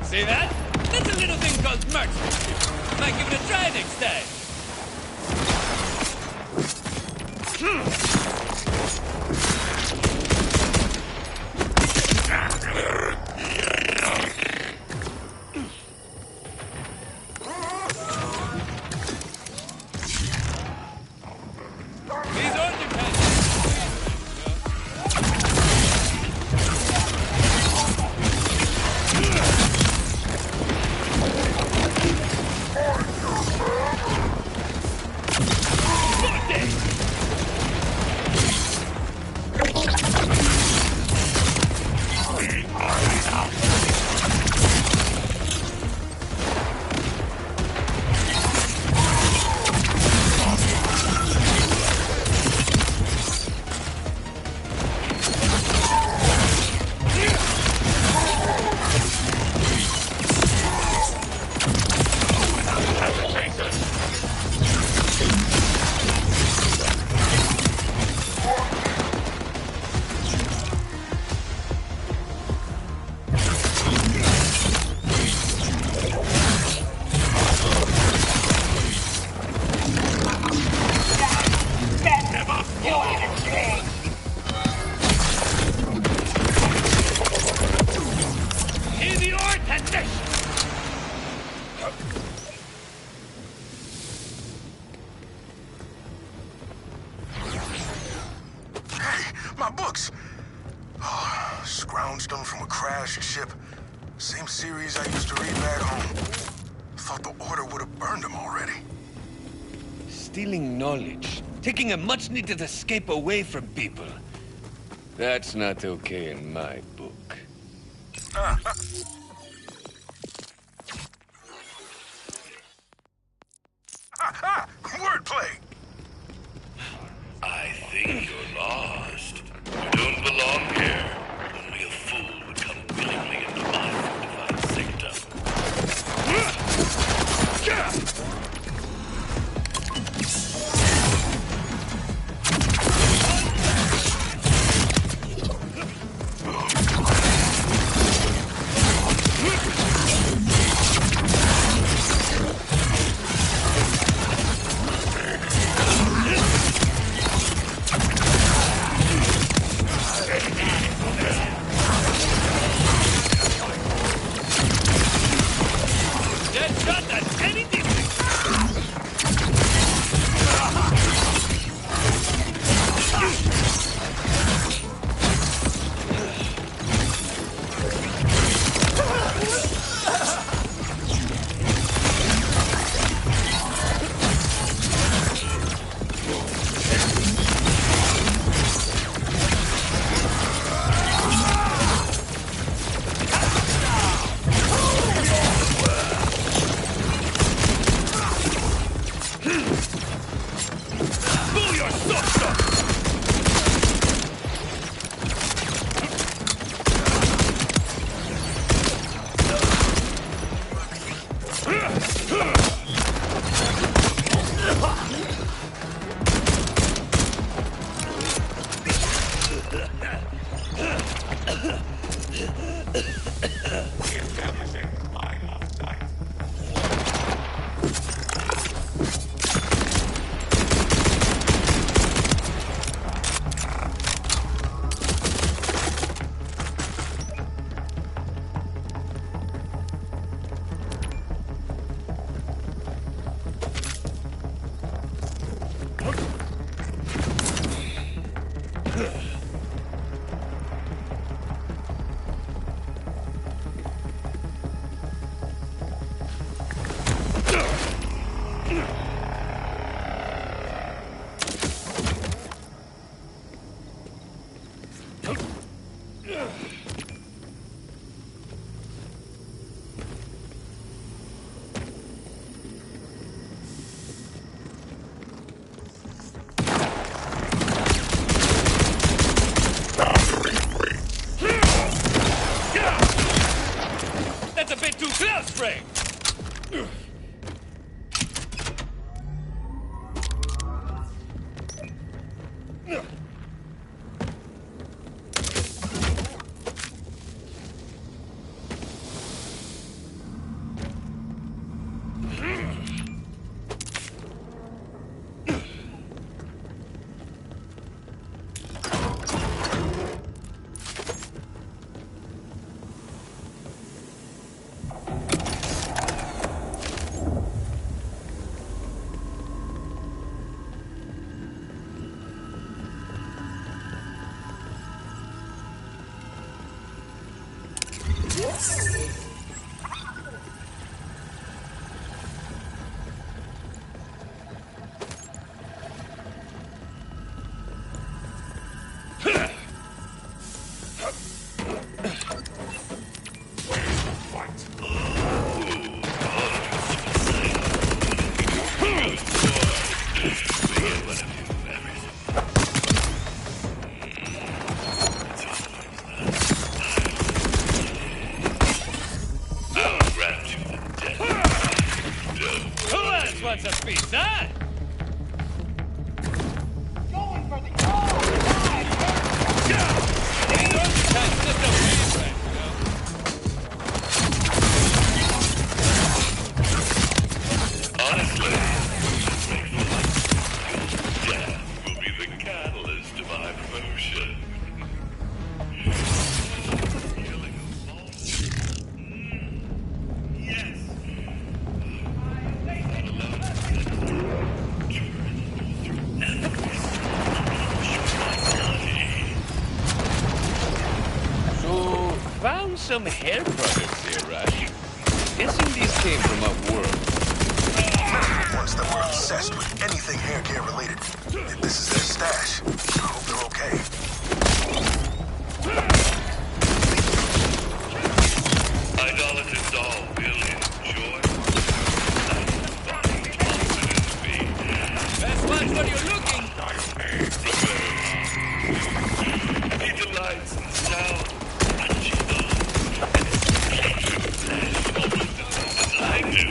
See that? That's a little thing called marksmanship. Might give it a try next time. My books! Oh, scrounged them from a crashed ship. Same series I used to read back home. Thought the Order would have burned them already. Stealing knowledge. Taking a much-needed escape away from people. That's not okay in my book. Wordplay! I think you're lost. You don't belong here. Only a fool would come willingly into my fortified sector. That's a bit too close, Frank! found some hair products here, Rush. Guessing these came from off-world. Ones that were obsessed with anything hair care related. If this is their stash, I hope they're okay. Idolatrous doll will enjoy. That's much what you're looking. He delights in sound, punchy bones, and as I do.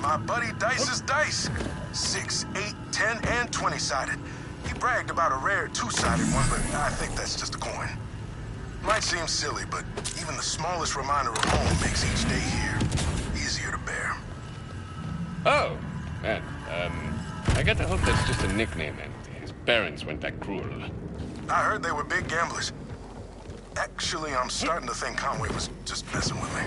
My buddy Dice is Dice. 6, 8, 10, and 20-sided. He bragged about a rare 2-sided one, but I think that's just a coin. Might seem silly, but even the smallest reminder of home makes each day here easier to bear. Oh, man. I gotta hope that's just a nickname and his parents weren't that cruel. I heard they were big gamblers. Actually, I'm starting to think Conway was just messing with me.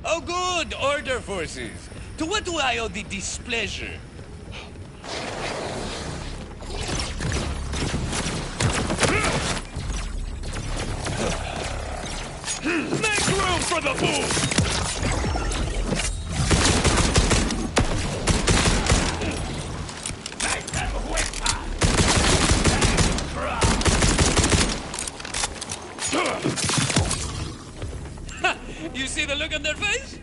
Oh, good! Order forces! To what do I owe the displeasure? Make room for the fool! You see the look on their face?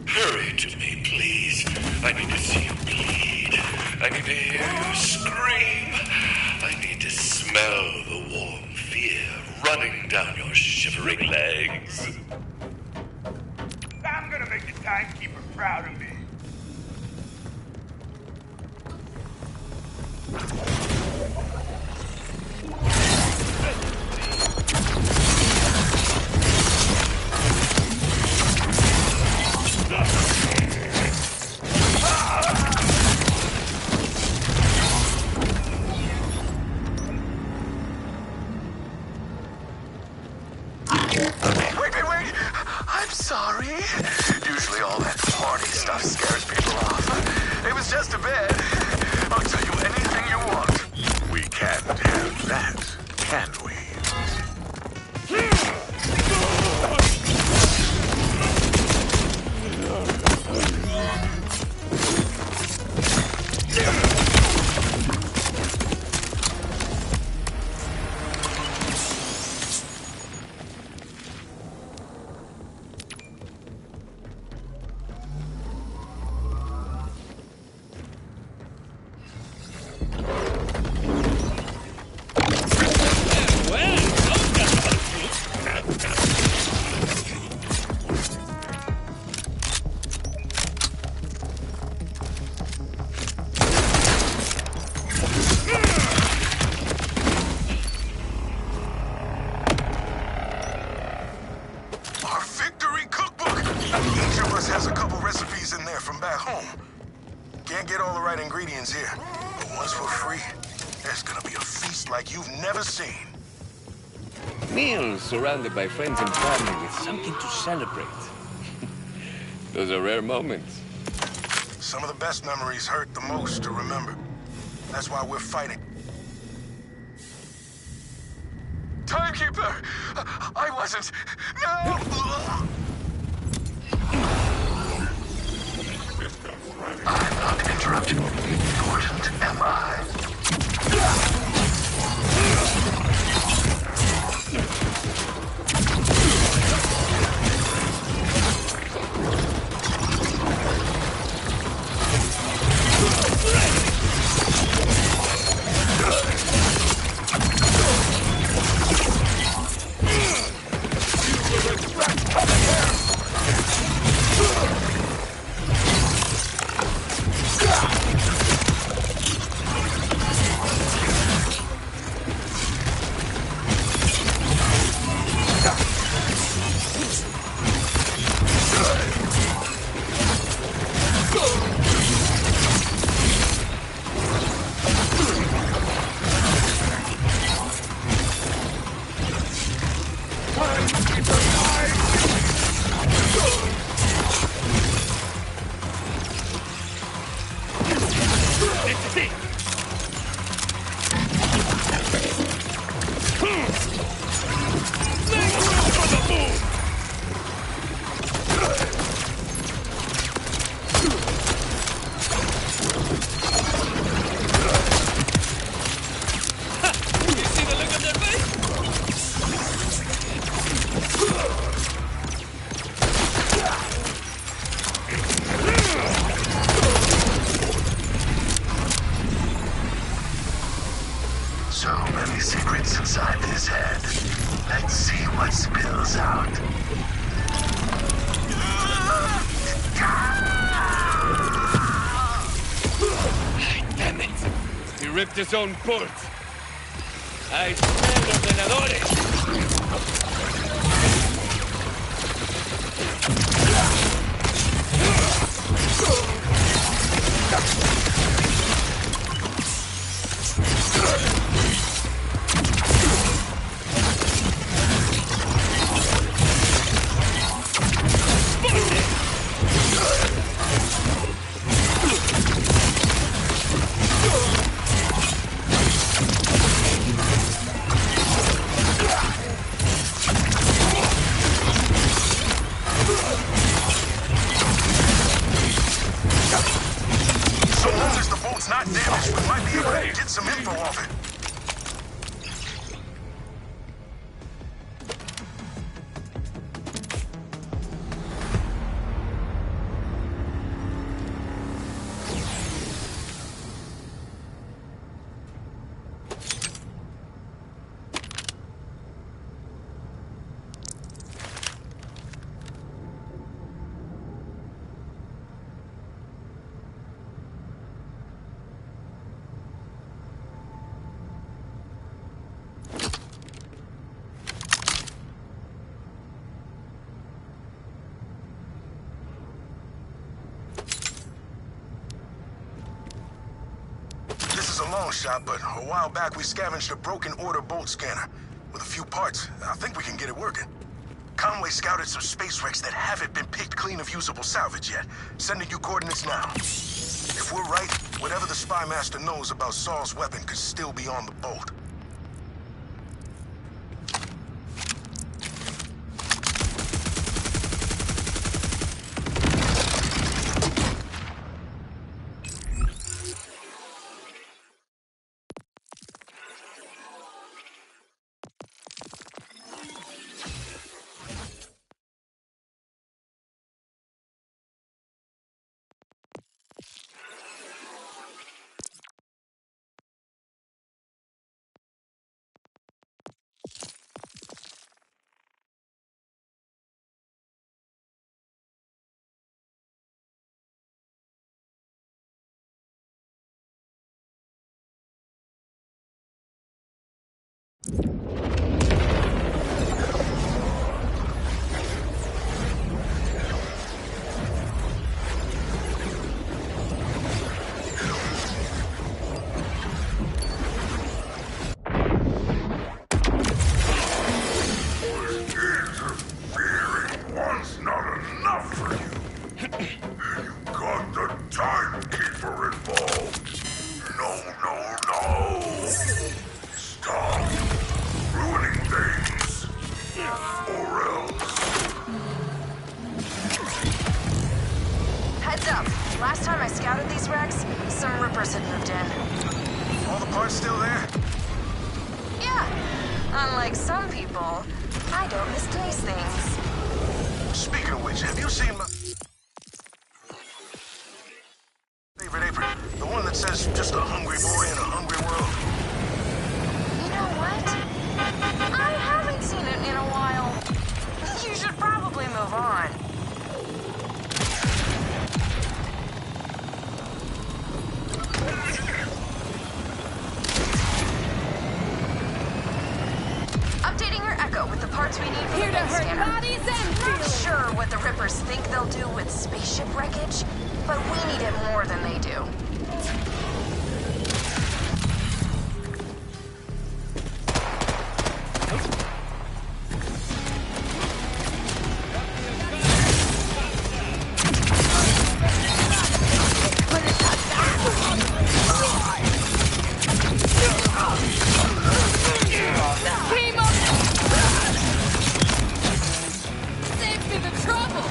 Hurry to me, please. I need to see you bleed. I need to hear you scream. I need to smell the warm fear running down your shivering legs. I'm gonna make the timekeeper proud of me. Wait. I'm sorry. Usually all that party stuff scares people off. It was just a bit. I'll tell you anything you want. We can't have that, can we? Can't get all the right ingredients here, but once we're free, there's gonna be a feast like you've never seen. Meals surrounded by friends and family with something to celebrate. Those are rare moments. Some of the best memories hurt the most to remember. That's why we're fighting. Timekeeper! I wasn't... No! I'm not interrupting anything important, am I? So many secrets inside this head. Let's see what spills out. Damn it! He ripped his own port. I smell ordenadores. long shot, but a while back we scavenged a broken order bolt scanner. With a few parts, I think we can get it working. Conway scouted some space wrecks that haven't been picked clean of usable salvage yet. Sending you coordinates now. If we're right, whatever the Spy Master knows about Saul's weapon could still be on the bolt. Heads up. Last time I scouted these wrecks, some rippers had moved in. All the parts still there? Yeah. Unlike some people, I don't misplace things. Speaking of which, have you seen my favorite apron? The one that says, just a hungry boy in a hungry world. You know what? I haven't seen it in a while. You should probably move on. Updating your Echo with the parts we need for Here the to hurt scanner. bodies and Not feelings. sure what the Rippers think they'll do with spaceship wreckage, but we need it more than they do. Team up! Saves me the trouble!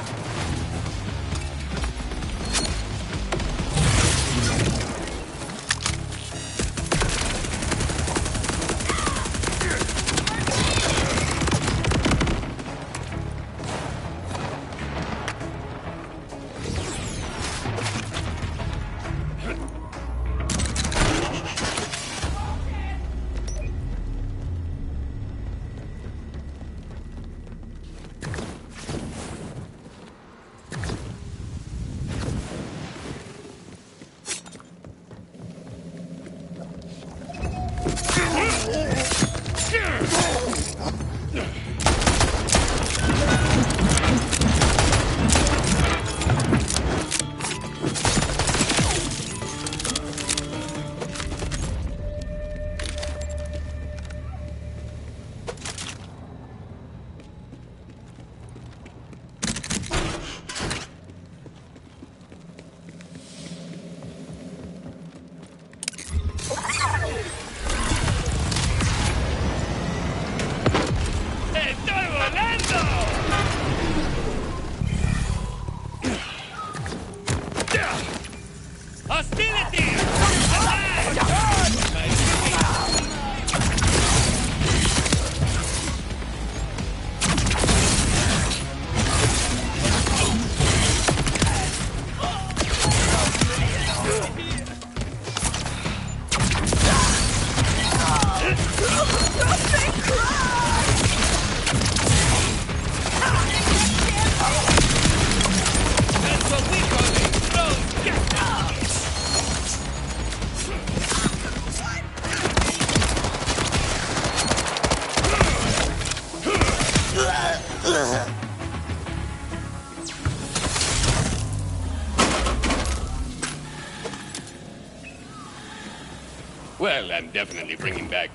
Well, I'm definitely bringing back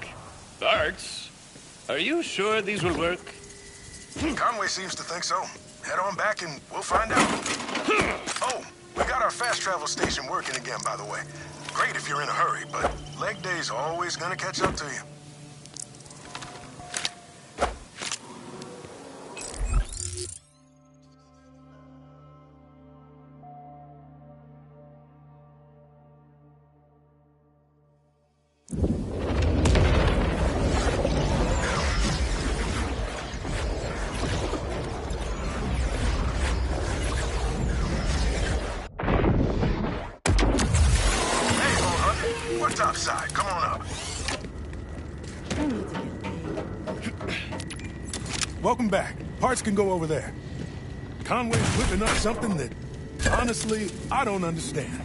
parts. Are you sure these will work? Conway seems to think so. Head on back and we'll find out. Oh, we got our fast travel station working again, by the way. Great if you're in a hurry, but leg day's always gonna catch up to you. Topside, come on up. Welcome back. Parts can go over there. Conway's whipping up something that, honestly, I don't understand.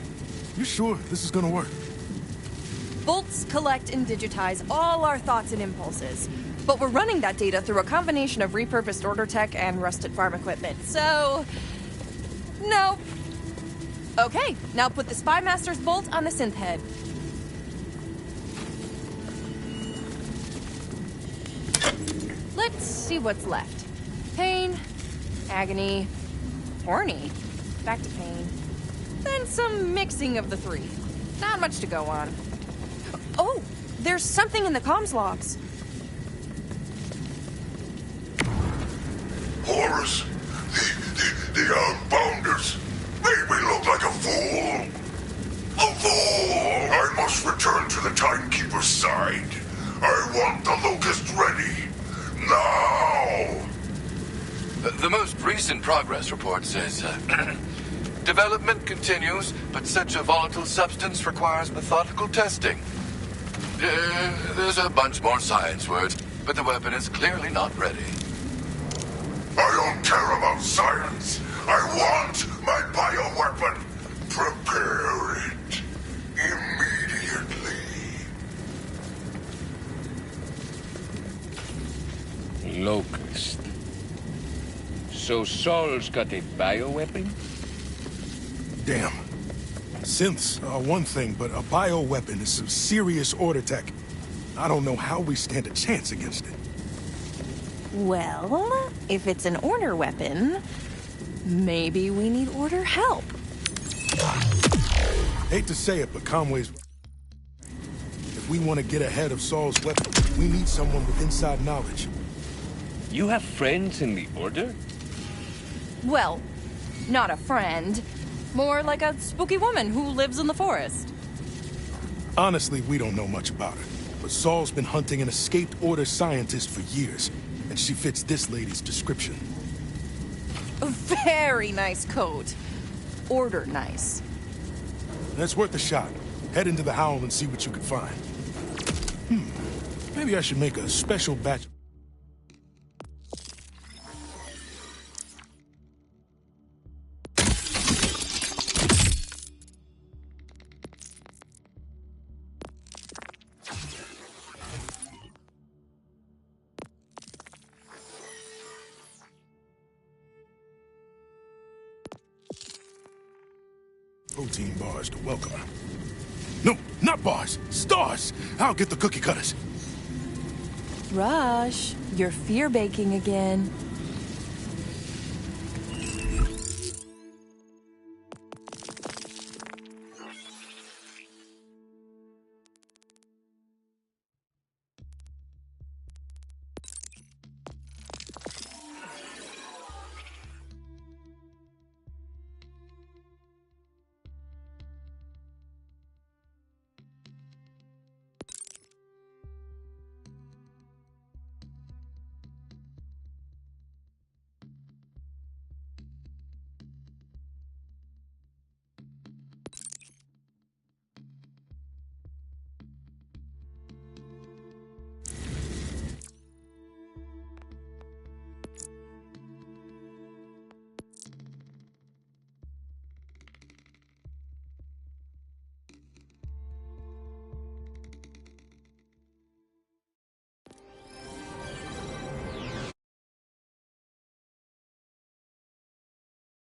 You sure this is gonna work? Bolts collect and digitize all our thoughts and impulses. But we're running that data through a combination of repurposed order tech and rusted farm equipment, so... no. Okay, now put the Spy Master's bolt on the synth head. Let's see what's left. Pain, agony, horny, back to pain, then some mixing of the three. Not much to go on. Oh, there's something in the comms logs. Horus, the Outbounders made me look like a fool. A fool! I must return to the Timekeeper's side. I want the Locust ready. Now! The most recent progress report says, development continues, but such a volatile substance requires methodical testing. There's a bunch more science words, but the weapon is clearly not ready. I don't care about science. I want my bioweapon. Prepare it immediately. Locust. So Saul's got a bioweapon? Damn. Synths are one thing, but a bioweapon is some serious order tech. I don't know how we stand a chance against it. Well, if it's an order weapon, maybe we need order help. Hate to say it, but Conway's... If we want to get ahead of Saul's weapon, we need someone with inside knowledge. You have friends in the Order? Well, not a friend. More like a spooky woman who lives in the forest. Honestly, we don't know much about her. But Saul's been hunting an escaped Order scientist for years, and she fits this lady's description. A very nice coat. Order nice. That's worth a shot. Head into the Howl and see what you can find. Maybe I should make a special batch. Protein bars to welcome her. No, not bars! Stars! I'll get the cookie cutters. Rush, you're fear baking again.